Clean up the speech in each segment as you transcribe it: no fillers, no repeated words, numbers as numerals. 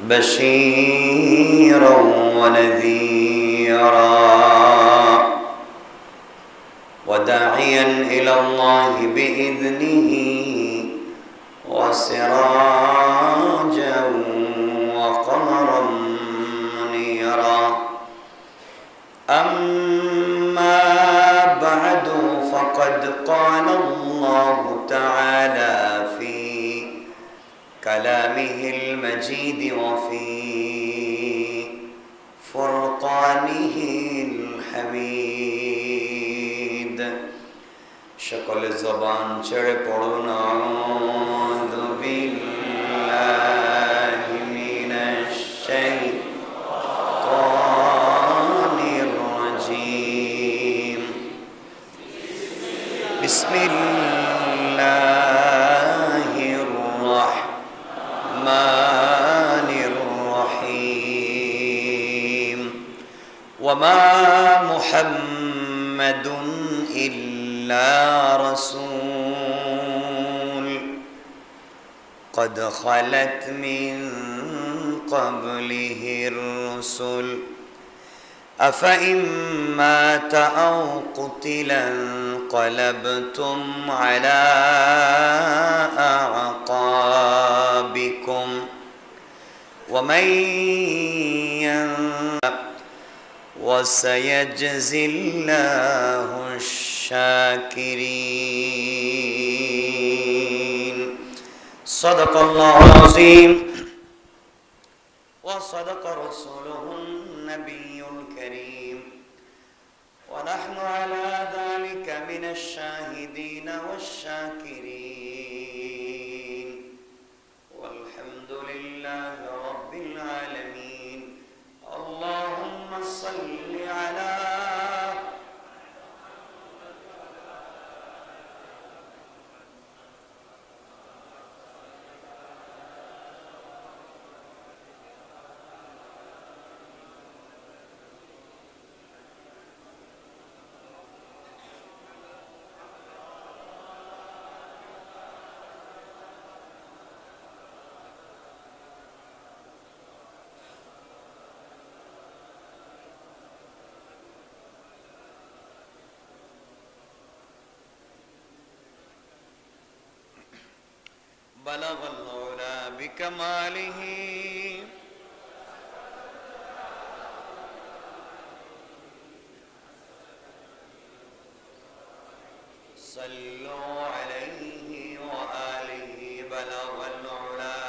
بشيرا ونذيرا وداعيا إلى الله بإذنه وسراجا وقمرا منيرا أما بعد فقد قال الله تعالى في كلامه المجيد وفي فرقانه الحميد شكل زبان ছেড়ে পড়ুন আউযু বিল্লাহি মিনাশ শাইতানির রাজীম বিসমিল্লাহির রাহমানির রহিম ওয়ামা মুহাম্মাদুন إلا رسول قد خلت من قبله الرسل أفإن مات أو قتلا انقلبتم على أعقابكم ومن وسيجزي الله الشاكرين صدق الله العظيم وصدق رسوله النبي الكريم ونحن على ذلك من الشاهدين والشاكرين والحمد لله رب العالمين اللهم صل على بلغ العلا بكماله صلوا عليه وآله بلغ العلا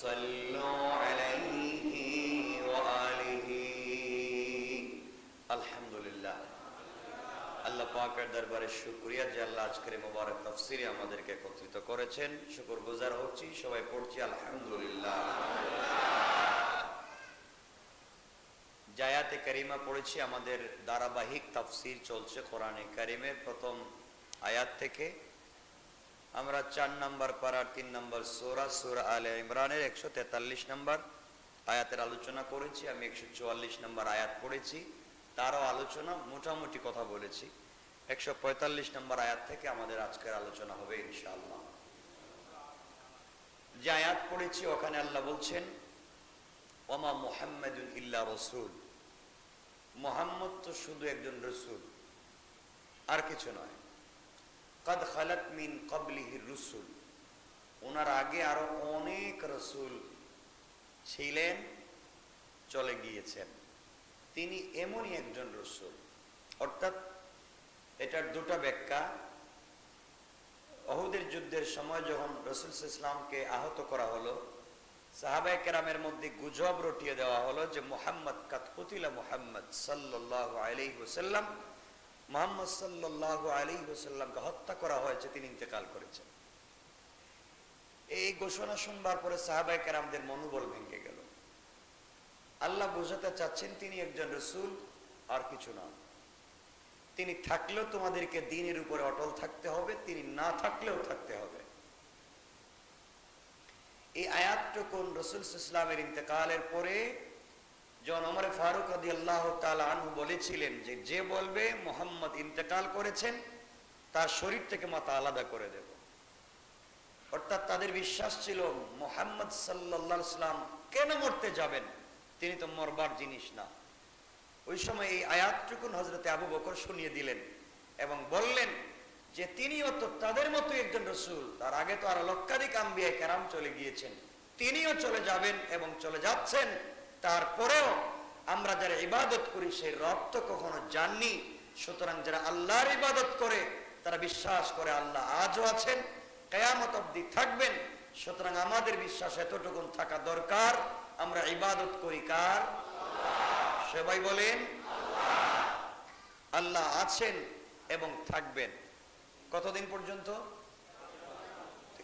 صلوا পাকের দরবারে শুকরিয়া যে আল্লাহ আজকের মোবারক তাফসীরে আমাদেরকে একত্রিত করেছেন শুকরগুজার হচ্ছি সবাই পড়ছি আলহামদুলিল্লাহ আয়াতে কারিমা পড়েছি আমাদের ধারাবাহিক তাফসীর চলছে কোরআনে কারিমের প্রথম আয়াত থেকে আমরা 4 নম্বর পারার 3 নম্বর সূরা আলে ইমরানের 143 নম্বর আয়াতের আলোচনা করেছি আমি 144 নম্বর আয়াত পড়েছি তারও আলোচনা মোটামুটি কথা বলেছি 145 নম্বর আয়াত থেকে আমাদের আজকের আলোচনা হবে ইনশাআল্লাহ যে আয়াত পড়েছি ওখানে আল্লাহ বলছেন ওমা মুহাম্মাদুন ইল্লা রাসূল মুহাম্মদ তো শুধু একজন রাসূল আর কিছু নয় قد خلت من قبله الرسل ওনার আগে আরো অনেক রাসূল ছিলেন চলে গিয়েছেন তিনি এমনই একজন রাসূল অর্থাৎ এটার দুটো ব্যাখ্যা উহুদের যুদ্ধের সময় যখন রাসূল সাল্লাল্লাহু আলাইহি ওয়াসাল্লামকে আহত করা হলো সাহাবায়ে কেরামের মধ্যে গুজব রটিয়ে দেওয়া হলো যে মুহাম্মদ কাদ কুতিলা মুহাম্মদ সাল্লাল্লাহু আলাইহি ওয়াসাল্লাম মুহাম্মদ সাল্লাল্লাহু আলাইহি ওয়াসাল্লামকে হত্যা করা হয়েছে তিনি ইন্তেকাল করেছেন এই ঘোষণা শুনবার পরে সাহাবায়ে কেরামদের মনোবল ভেঙে গেল আল্লাহ বোঝাতে চাচ্ছেন তিনি একজন রাসূল আর কিছু না তিনি থাকলেও তোমাদেরকে দ্বীনের উপরে অটল থাকতে হবে তিনি না থাকলেও থাকতে হবে এই আয়াতটুকু রাসূল সাল্লাল্লাহু আলাইহি ওয়াসাল্লামের ইন্তেকালের পরে যখন ওমর ফারুক রাদিয়াল্লাহু তাআলা আনহু বলেছিলেন যে যে বলবে মুহাম্মদ ইন্তেকাল করেছেন তার শরীর থেকে মাথা আলাদা করে দেব, অর্থাৎ তাদের বিশ্বাস ছিল মুহাম্মদ সাল্লাল্লাহু আলাইহি সাল্লাম কেন মরতে যাবেন, তিনি তো মরবার জিনিস না। ওই সময় এই আয়াতটুকু হযরতে আবু বকর শুনিয়ে দিলেন এবং বললেন যে তিনিও তো তাদের মতো একজন রাসূল, তার আগে তো আর লক্ষাধিক আম্বিয়া কেরাম চলে গিয়েছেন, তিনিও চলে যাবেন এবং চলে যাচ্ছেন। তারপরেও আমরা যারা ইবাদত করি সেই রব তো কখনো জাননি, সুতরাং যারা আল্লাহর ইবাদত করে তারা বিশ্বাস করে আল্লাহ আজও আছেন, কিয়ামত অবধি থাকবেন। সুতরাং আমাদের বিশ্বাস এতটুকুন থাকা দরকার, আমরা ইবাদত করি কার? সবাই বলেন আল্লাহ আছেন এবং থাকবেন। কতদিন পর্যন্ত?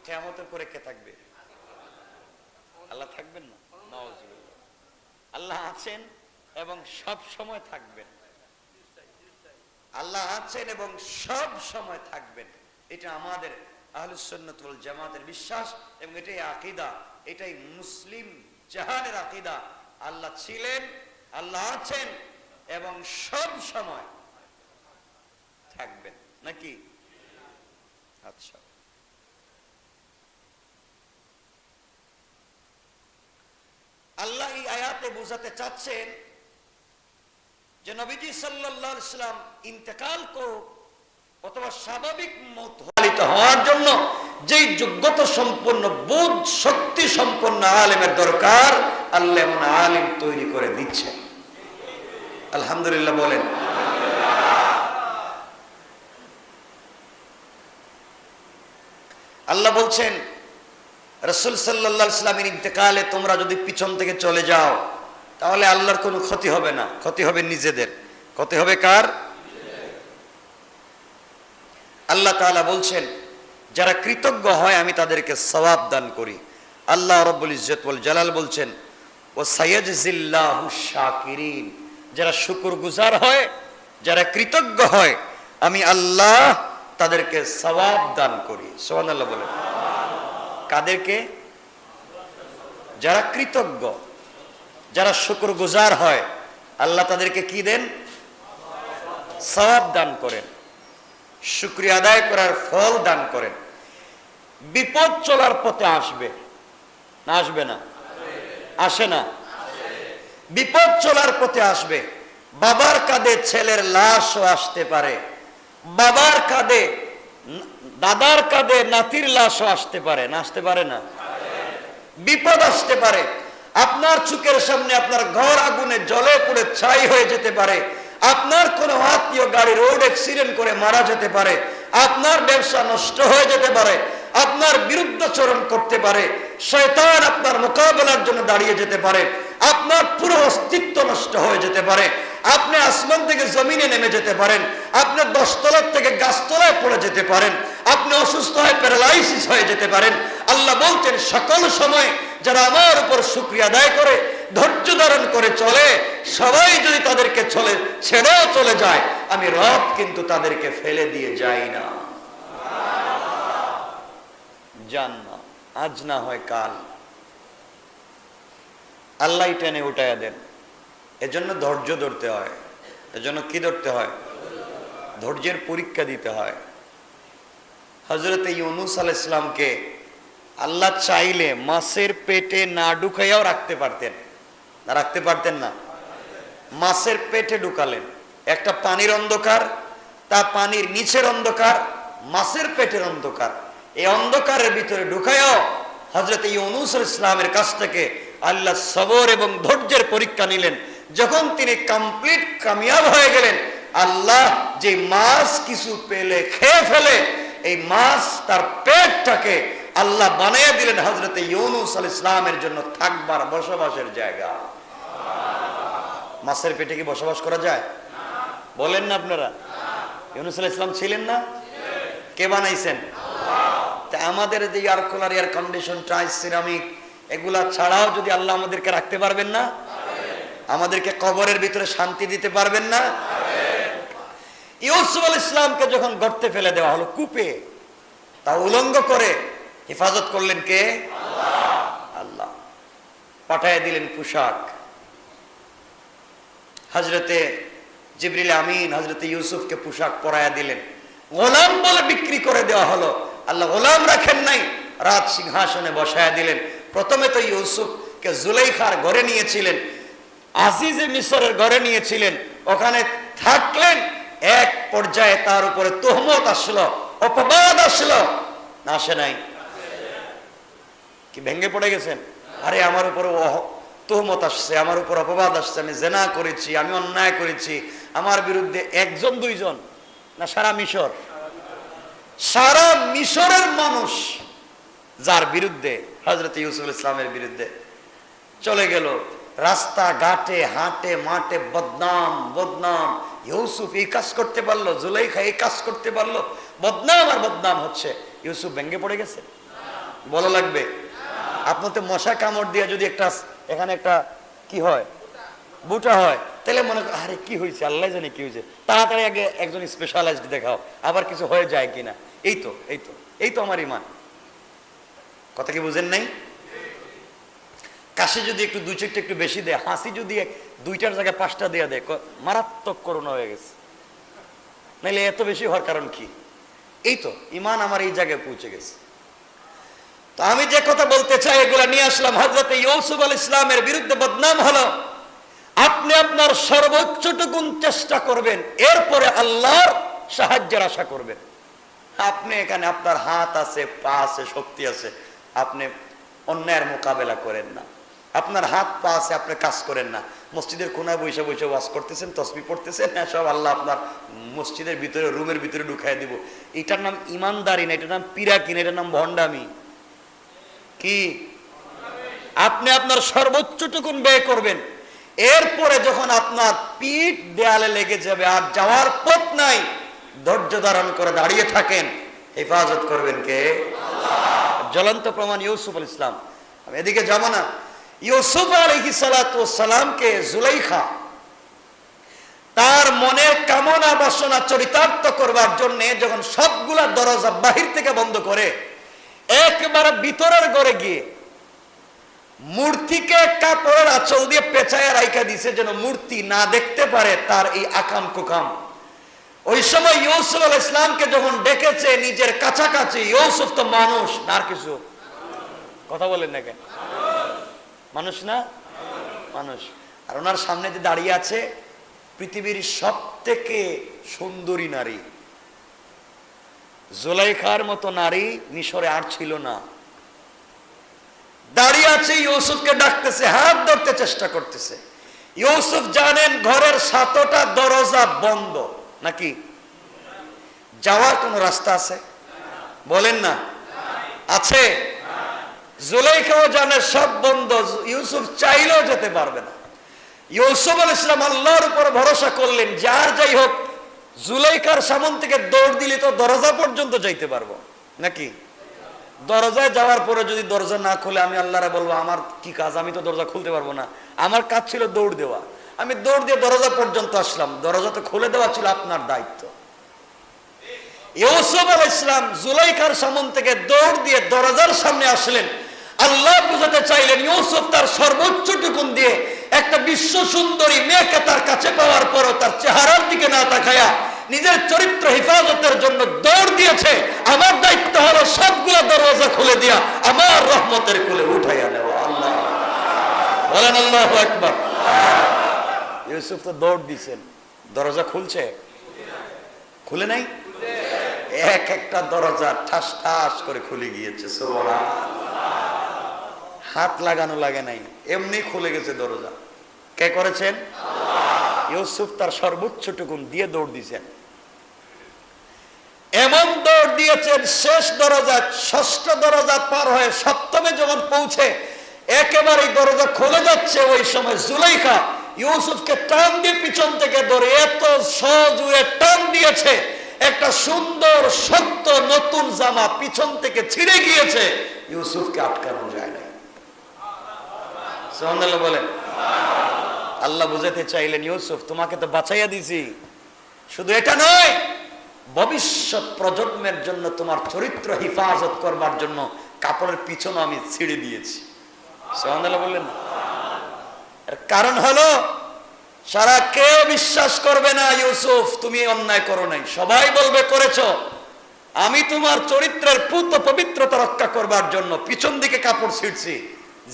কিয়ামতের পরে কে থাকবে? আল্লাহ থাকবেন না? নাউজুবিল্লাহ। আল্লাহ আছেন এবং সব সময় থাকবেন। আল্লাহ আছেন এবং সব সময় থাকবেন, এটা আমাদের আহলুস সুন্নাত ওয়াল জামাতের বিশ্বাস এবং এটাই আকীদা, এটাই মুসলিম জাহানের আকীদা। আল্লাহ ছিলেন, আল্লাহ আছেন এবং সব সময় থাকবেন, নাকি? আচ্ছা, আল্লাহ এই আয়াতে বোঝাতে চাচ্ছেন যে নবীজি সাল্লাল্লাহু আলাইহি সাল্লাম ইন্তেকাল করুক অথবা স্বাভাবিক মওত হওয়ার জন্য যেই যোগ্যতা সম্পন্ন, বোধ শক্তি সম্পন্ন আলেমের দরকার, আল্লাহ এমন আলেম তৈরি করে দিচ্ছেন। আলহামদুলিল্লাহ বলেন। আল্লাহ বলছেন রাসূল সাল্লাল্লাহু আলাইহি সাল্লামের ইন্তেকালে তোমরা যদি পিছন থেকে চলে যাও তাহলে আল্লাহর কোনো ক্ষতি হবে না, ক্ষতি হবে নিজেদের। ক্ষতি হবে কার? আল্লাহ তাআলা বলছেন যারা কৃতজ্ঞ হয় আমি তাদেরকে সওয়াব দান করি। আল্লাহ রাব্বুল ইজ্জত ওয়াল জালাল বলছেন ও সায়াজজিল্লাহু শাকিরিন, যারা শুকরগুজার হয়, যারা কৃতজ্ঞ হয় আমি আল্লাহ তাদেরকে সওয়াব দান করি। সুবহানাল্লাহ বলেন। কাদেরকে? যারা কৃতজ্ঞ, যারা শুকরগুজার হয়, আল্লাহ তাদেরকে কি দেন? সওয়াব দান করেন, শুকরিয়া আদায় করার ফল দান করেন। বিপদ চলার পথে আসবে না? আসবে না? আসে না? বিপদ চলার পথে আসবে। বাবার কাঁধে ছেলের লাশও আসতে পারে, বাবার কাঁধে, দাদার কাঁধে নাতির লাশও আসতে পারে, না আসতে পারে না? বিপদ আসতে পারে। আপনার চোখের সামনে আপনার ঘর আগুনে জ্বলে পুড়ে ছাই হয়ে যেতে পারে, আপনার কোন আত্মীয় গাড়ি রোড অ্যাক্সিডেন্ট করে মারা যেতে পারে, আপনার ব্যবসা নষ্ট হয়ে যেতে পারে, আপনার বিরুদ্ধাচরণ করতে পারে, শয়তান আপনার মোকাবেলার জন্য দাঁড়িয়ে যেতে পারে, আপনার পুরো অস্তিত্ব নষ্ট হয়ে যেতে পারে, আপনি আসমান থেকে জমিনে নেমে যেতে পারেন, আপনি 10 তলার থেকে গাছতলায় পড়ে যেতে পারেন, আপনি অসুস্থ হয়ে প্যারালাইসিস হয়ে যেতে পারেন। আল্লাহ বলছেন সকল সময় যারা আমার উপর শুকরিয়া আদায় করে, ধৈর্য ধারণ করে চলে, সবাই যদি তাদেরকে ছেড়েও চলে যায়, আমি রব কিন্তু তাদেরকে ফেলে দিয়ে যাই না। জান না, আজ না হয় কাল, আল্লাহ টেনে উঠাইয়া দেন। এজন্য ধৈর্য ধরতে হয়। এজন্য কি ধরতে হয়? ধৈর্যের পরীক্ষা দিতে হয়। হযরত ইউনূস আলাইহিস সালামকে আল্লাহ চাইলে মাছের পেটে না ঢুকাইয়াও রাখতে পারতেন, না রাখতে পারতেন না? মাছের পেটে ঢুকালেন। একটা পানির অন্ধকার, তা পানির নিচের অন্ধকার, মাছের পেটের অন্ধকার, এই অন্ধকারের ভিতরে ঢুকাইয়াও হযরত ইউনূস আলাইহিস সালামের কাছ থেকে আল্লাহ সবর এবং ধৈর্যের পরীক্ষা নিলেন। যখন তিনি কমপ্লিট কামিয়াব হয়ে গেলেন, আল্লাহ যে মাছ কিছু পেলে খেয়ে ফেলে, এই মাছ তার পেটটাকে আল্লাহ বানিয়ে দিলেন হযরত ইউনূস আলাইহিস সালামের জন্য থাকবার, বসবাসের জায়গা। মাছের পেটে কি বসবাস করা যায়? বলেন না আপনারা? ইউনূস আলাইহিস সালাম ছিলেন না? কে বানাইছেন? তা আমাদের যে air cooler, air condition, tiles, ceramic এগুলা ছাড়াও যদি আল্লাহ আমাদেরকে রাখতে পারবেন না? আমাদেরকে কবরের ভিতরে শান্তি দিতে পারবেন না? ইউসুফ আলাইহিস সালামকে যখন গর্তে ফেলে দেওয়া হলো, কূপে, তা উলঙ্গ করে হেফাজত করলেন কে? আল্লাহ। পাঠায় দিলেন পোশাক, হযরতে জিবরিল আমিন হযরতে ইউসুফকে পোশাক পরায়া দিলেন, গোলাম বলে বিক্রি করে দেওয়া হলো। আল্লাহ গোলাম রাখেন নাই, রাজ সিংহাসনে বসায়া দিলেন। প্রথমে তো ইউসুফকে জুলাইখার ঘরে নিয়েছিলেন, আজিজে মিশরের ঘরে নিয়েছিলেন, ওখানে থাকলেন। এক পর্যায়ে তার উপরে তোহমত আসলো, অপবাদ আসলো, না আসে নাই? কি ভেঙে পড়ে গেছেন? আরে আমার উপরে তোহমত আসছে, আমার উপর অপবাদ আসছে, আমি জেনা করেছি, আমি অন্যায় করেছি। আমার বিরুদ্ধে একজন দুইজন না, সারা মিশর, সারা মিশরের মানুষ যার বিরুদ্ধে, হযরত ইউসুফ ইসলামের বিরুদ্ধে চলে গেল। রাস্তা ঘাটে হাটে মাঠে বদনাম বদনাম। ইউসুফ এই কাজ করতে পারলো, জুলাইখা এই কাজ করতে পারলো, বদনাম আর বদনাম হচ্ছে। ইউসুফ ভেঙে পড়ে গেছে? বলা লাগবে? আপনার তো মশা কামড় দিয়ে যদি একটা এখানে একটা কি হয়, বুটা হয়, তাহলে মনে কর আরে কি হয়েছে, আল্লাহ জানে কি হয়েছে, তাড়াতাড়ি আগে একজন স্পেশালাইজড দেখাও, আবার কিছু হয়ে যায় কিনা। এই তো এই তো এই তো আমার ইমান। কথা কি বুঝেন নাই? কাশি যদি একটু দুই চারটা একটু বেশি দেয়, হাসি যদি দুইটার জায়গায় পাঁচটা দেয়া দেয়, মারাত্মক করোনা হয়ে গেছে। নাইলে এত বেশি হওয়ার কারণ কি? এই তো ইমান আমার এই জায়গায় পৌঁছে গেছে। তো আমি যে কথা বলতে চাই এগুলা নিয়ে আসলাম। হযরত ইউসুফ আলাইহিস সালামের বিরুদ্ধে বদনাম হলো, আপনি আপনার সর্বোচ্চটুকু চেষ্টা করবেন, এরপরে আল্লাহর সাহায্যের আশা করবেন। আপনি এখানে আপনার হাত আছে, পা আছে, শক্তি আছে, আপনি অন্যায়ের মোকাবেলা করেন না। আপনার হাত পা আছে, আপনি কাজ করেন না। মসজিদের কোনায় বসে বসে ওয়াজ করতেছেন, তসবিহ পড়তেছেন, হ্যাঁ সব আল্লাহ আপনার মসজিদের ভিতরে রুমের ভিতরে ঢুকাই দিব। এটার নাম ইমানদারি না, এটার নাম পিরাকি না, এটার নাম ভণ্ডামি। কি? আপনি আপনার সর্বোচ্চটুকু ব্যয় করবেন, এরপরে যখন আপনার পিঠ দেয়ালে লেগে যাবে আর যাওয়ার পথ নাই, ধৈর্য ধারণ করে দাঁড়িয়ে থাকেন। হেফাজত করবেন কে? আল্লাহ। জ্বলন্ত প্রমাণ ইউসুফ আলাইহিস সালাম। আমি এদিকে যাব না। ইউসুফ আলাইহিস সালাতু ওয়াস সালামকে জুলাইখা তার মনের কামনা বাসনা চরিতার্থ করবার জন্য যখন সবগুলা দরজা বাহির থেকে বন্ধ করে, একবার ভিতরের ঘরে গিয়ে মূর্তিকে কাপড়ের আঁচল দিয়ে পেঁচায় রাইখা দিছে, যেন মূর্তি না দেখতে পারে তার এই আকাম কুকাম। ওই সময় ইউসুফ আলাইহিস সালামকে যখন ডেকেছে নিজের কাছাকাছি, ইউসুফ তো মানুষ না, আর কিছু কথা বলেন না কেন? মানুষ না? মানুষ। আর ওনার সামনে যে দাঁড়িয়ে আছে পৃথিবীর সব থেকে সুন্দরী নারী, জুলাইখার মতো নারী মিশরে আর ছিল না। দাঁড়িয়ে আছে, ইউসুফকে ডাকতেছে, হাত ধরতে চেষ্টা করতেছে। ইউসুফ জানেন ঘরের 7টা দরজা বন্ধ, নাকি যাওয়ার কোন রাস্তা আছে? বলেন না আছে? জুলাইখাও জানে সব বন্ধ, ইউসুফ চাইলেও যেতে পারবে না। ইউসুফ আলাইহিস সালাম আল্লাহর উপর ভরসা করলেন, যার যাই হোক জুলাইখার সামন থেকে দৌড় দিলে তো দরজা পর্যন্ত যাইতে পারবো, নাকি? দরজায় যাওয়ার পরে যদি দরজা না খুলে আমি আল্লাহরে বলবো আমার কি কাজ, আমি তো দরজা খুলতে পারবো না। আমার কাজ ছিল দৌড় দেওয়া, আমি দৌড় দিয়ে দরজা পর্যন্ত আসলাম, দরজা তো খুলে দেওয়া ছিল আপনার দায়িত্ব। ইউসুফ আলাইহিস সালাম জুলাইখার সামন থেকে দৌড় দিয়ে দরজার সামনে আসলেন। আল্লাহ বুঝাতে চাইলেন ইউসুফ তার সর্বোচ্চটুকু দিয়ে একটা বিশ্ব সুন্দরী মেয়েকে তার কাছে পাওয়ার পরও তার চেহারার দিকে না তাকায়া নিজের চরিত্র হেফাজতের জন্য দৌড় দিয়েছে। আমার দায়িত্ব হলো সবগুলো দরজা খুলে দিয়া আমার রহমতের কোলে উঠাইয়া নেওয়া। আল্লাহ বলেন আল্লাহু আকবার। ইউসুফ তো দৌড় দিয়েছেন, দরজা খুলছে? খুলে নাই? এক একটা দরজা ঠাস ঠাস করে খুলে গিয়েছে। সুবহানাল্লাহ। হাত লাগানো লাগে নাই, এমনি খুলে গেছে দরজা। কে করেছেন? আল্লাহ। ইউসুফ তার সর্বোচ্চটুকু দিয়ে দৌড় দিয়েছেন। এমন দৌড় দিয়েছেন শেষ দরজা, 6ষ্ঠ দরজা পার হয়ে 7মে যখন পৌঁছে একেবারে দরজা খুলে যাচ্ছে, ওই সময় জুলাইখা ইউসুফকে টান দিয়ে পিছন থেকে ধরে এত সজোরে টান দিয়েছে, একটা সুন্দর শক্ত নতুন জামা পিছন থেকে ছিঁড়ে গিয়েছে, ইউসুফকে আটকানো যায় না। সুবহানাল্লাহ বলেন। আল্লাহ বুঝাতে চাইলেন ইউসুফ তোমাকে তো বাঁচাইয়া দিছি, শুধু এটা নয়, ভবিষ্যৎ প্রজন্মের জন্য তোমার চরিত্র হেফাজত করবার জন্য কাপড়ের পিছনে আমি ছিঁড়ে দিয়েছি। সুবহানাল্লাহ বললেন। এর কারণ হলো সারা কে বিশ্বাস করবে না ইউসুফ তুমি অন্যায় করো নাই, সবাই বলবে করেছো। আমি তোমার চরিত্রের পুত পবিত্রতা রক্ষা করবার জন্য পিছন দিকে কাপড় ছিঁড়ছি,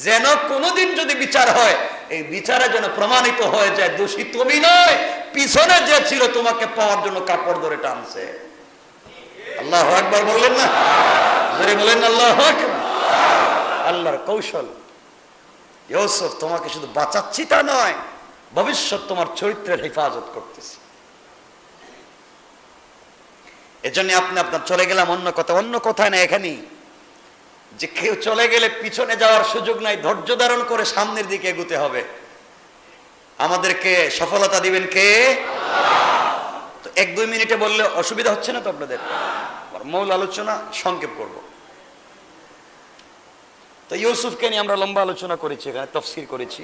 যেন কোনোদিন যদি বিচার হয় এই বিচারে যেন প্রমাণিত হয়ে যায় দোষী তুমি নয়, পিছনে যে ছিল তোমাকে পাওয়ার জন্য কাপড় ধরে টানছে। আল্লাহু আকবার বললেন না? জোরে বলেন আল্লাহু আকবার। আল্লাহর কৌশল, ইউসুফ তোমাকে শুধু বাঁচাচ্ছি তা নয়, ভবিষ্যৎ তোমার চরিত্রের হেফাজত করতেছি। এজন্য আপনি আপনার চলে গেলাম অন্য কথায় না, এখানেই যে কেউ চলে গেলে পিছনে যাওয়ার সুযোগ নাই, ধৈর্য ধারণ করে সামনের দিকে এগুতে হবে। আমাদেরকে সফলতা দিবেন কে? তো 1-2 মিনিটে বললে অসুবিধা হচ্ছে না তো আপনাদের? মূল আলোচনা সংক্ষেপ করব। তো ইউসুফকে নিয়ে আমরা লম্বা আলোচনা করেছি, এখানে তাফসীর করেছি,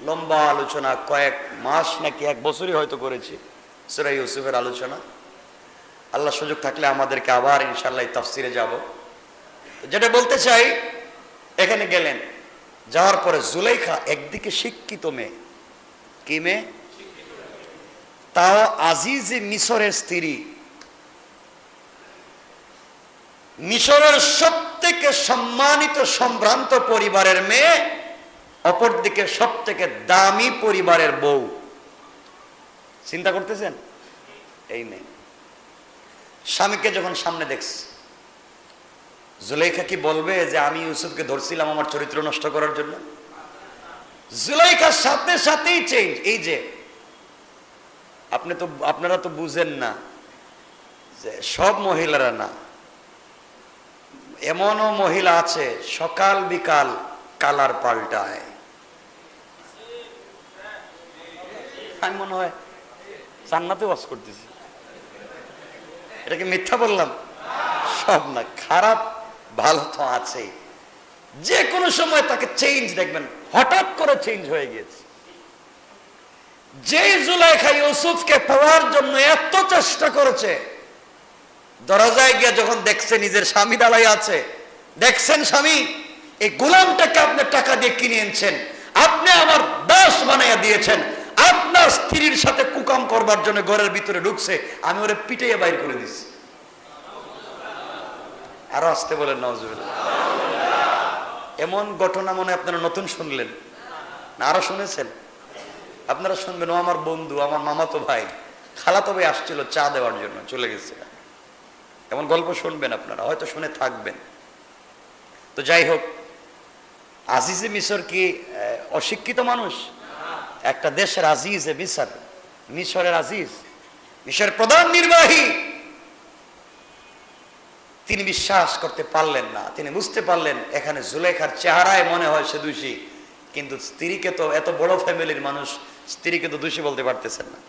লম্বা আলোচনা, কয়েক মাস নাকি 1 বছরই হয়তো করেছি সূরা ইউসুফের আলোচনা। আল্লাহ সুযোগ থাকলে আমাদেরকে আবার ইনশাআল্লাহ তাফসীরে যাব। যেটা বলতে চাই, এখানে গেলেন, যাওয়ার পরে জুলাইখা একদিকে শিক্ষিত মেয়ে, কি মেয়ে? তাও আজিজে মিশরের স্ত্রী, মিশরের সবথেকে সম্মানিত সম্ভ্রান্ত পরিবারের মেয়ে, অপরদিকে সবথেকে দামি পরিবারের বউ। চিন্তা করতেছেন? এই মেয়ে স্বামীকে যখন সামনে দেখছে, জুলাইখা কি বলবে যে আমি ইউসুফকে ধরছিলাম আমার চরিত্র নষ্ট করার জন্য? জুলাইখার সাথে সাথেই চেঞ্জ। এই যে আপনারা তো বুঝেন না যে সব মহিলারা না, এমনও মহিলা আছে সকাল বিকাল কালার পাল্টায়। আমি মনে হয় জান্নাতে বাস করতেছি, এটা কি মিথ্যা বললাম? সব না, খারাপ ভালো তো আছে, যে কোনো সময় তাকে চেঞ্জ দেখবেন, হঠাৎ করে চেঞ্জ হয়ে গিয়েছে। যে জুলাইখা ইউসুফকে পাওয়ার জন্য এত চেষ্টা করেছে, দরজায় গিয়ে যখন দেখছে নিজের স্বামী দাঁড়ায় আছে, দেখছেন স্বামী এই গোলামটাকে আপনি টাকা দিয়ে কিনে এনেছেন, আপনি আমার দাস বানাইয়া দিয়েছেন, আপনার স্ত্রীর সাথে কুকাম করবার জন্য ঘরের ভিতরে ঢুকছে, আমি ওরে পিটাইয়া বাইর করে দিচ্ছি। আরো আসতে বলেন নাউজুবিল্লাহ। এমন ঘটনা মনে আপনারা নতুন শুনলেন না, আরো শুনেছেন? আপনারা শুনবেন, ও আমার বন্ধু, আমার মামাতো ভাই, খালাতো ভাই আসছিল চা দেওয়ার জন্য, চলে গেছে। এমন গল্প শুনবেন আপনারা, হয়তো শুনে থাকবেন। তো যাই হোক, আজিজে মিশর কি অশিক্ষিত মানুষ? একটা দেশের আজিজে মিশর, মিশরের আজিজ, মিশরের প্রধান নির্বাহী, তিনি বিশ্বাস করতে পারলেন না। তিনি বুঝতে পারলেন এখানে জুলাইখার চেহারায় মনে হয় সে দোষী, কিন্তু স্ত্রীকে তো, এত বড় ফ্যামিলির মানুষ, স্ত্রীকে তো দোষী বলতে পারতেছেন না।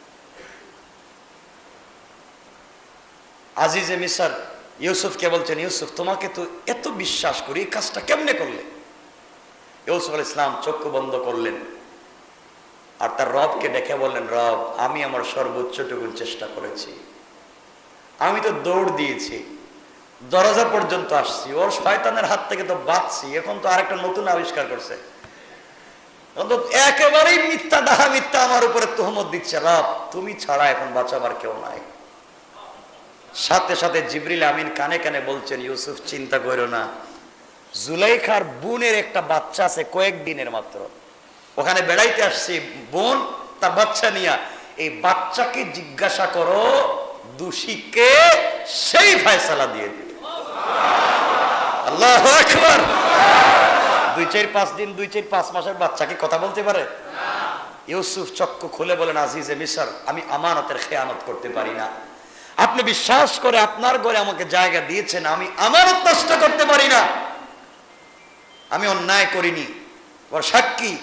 আজিজে মিশর ইউসুফকে বলছেন, ইউসুফ তোমাকে তো এত বিশ্বাস করি, এই কাজটা কেমনে করলে? ইউসুফ আলাইহিস সালাম চক্ষু বন্ধ করলেন আর তার রবকে ডেকে বললেন, রব আমি আমার সর্বোচ্চটুকু চেষ্টা করেছি, আমি তো দৌড় দিয়েছি, দরজা পর্যন্ত আসছি, ওর শয়তানের হাত থেকে তো বাঁচছি, এখন তো আরেকটা নতুন আবিষ্কার করছে, একেবারেই মিথ্যা, ডাহা মিথ্যা আমার উপরে তুহমত দিচ্ছে, রব তুমি ছাড়া এখন বাঁচাবার কেউ নাই। সাথে সাথে জিবরিল আমিন কানে কানে বলছেন, ইউসুফ চিন্তা করো না, জুলাইখার বোনের একটা বাচ্চা আছে, কয়েকদিনের মাত্র, ওখানে বেড়াইতে আসছি, বোন তার বাচ্চা নিয়া, এই বাচ্চাকে জিজ্ঞাসা করো দোষীকে, সেই ফয়সালা দিয়ে দিবে। আল্লাহু আকবার। 2-4-5 দিন, 2-4-5 মাসের বাচ্চা কি কথা বলতে পারে? ইউসুফ চক্ষু খুলে বলেন, আজিজে মিশর আমি আমানতের খেয়ানত করতে পারি না, আপনি বিশ্বাস করে আপনার ঘরে আমাকে জায়গা দিয়েছেন, আমি আমানত নষ্ট করতে পারি না, আমি অন্যায় করিনি। ওর সাক্ষী,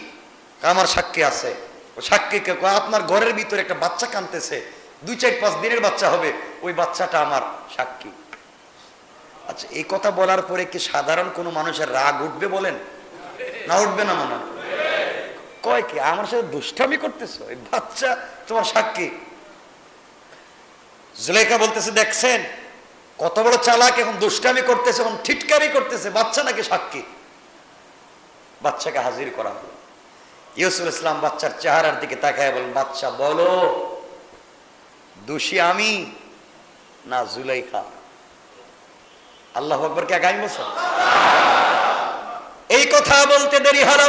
আমার সাক্ষী আছে, ও সাক্ষীকে আপনার ঘরের ভিতরে একটা বাচ্চা কাঁদতেছে, 2-4-5 দিনের বাচ্চা হবে, ওই বাচ্চাটা আমার সাক্ষী। আচ্ছা, এই কথা বলার পরে কি সাধারণ কোনো মানুষের রাগ উঠবে বলেন? না উঠবে না? মনে কয় কি আমার সাথে দুষ্টামি করতেছো, এই বাচ্চা তোমার সাক্ষী। জুলাইখা বলতেছে, দেখছেন কত বড় চালাক, এখন দুষ্টামি করতেছে, এখন ঠিটকারি করতেছে, বাচ্চা নাকি সাক্ষী। বাচ্চাকে হাজির করা হলো। ইউসুফ ইসলাম বাচ্চার চেহারার দিকে তাকায় বলেন, বাচ্চা বলো, দোষী আমি না জুলাইখা? আল্লাহু আকবার। কে গাইম বলছেন? এই কথা বলতে দেরি হলো,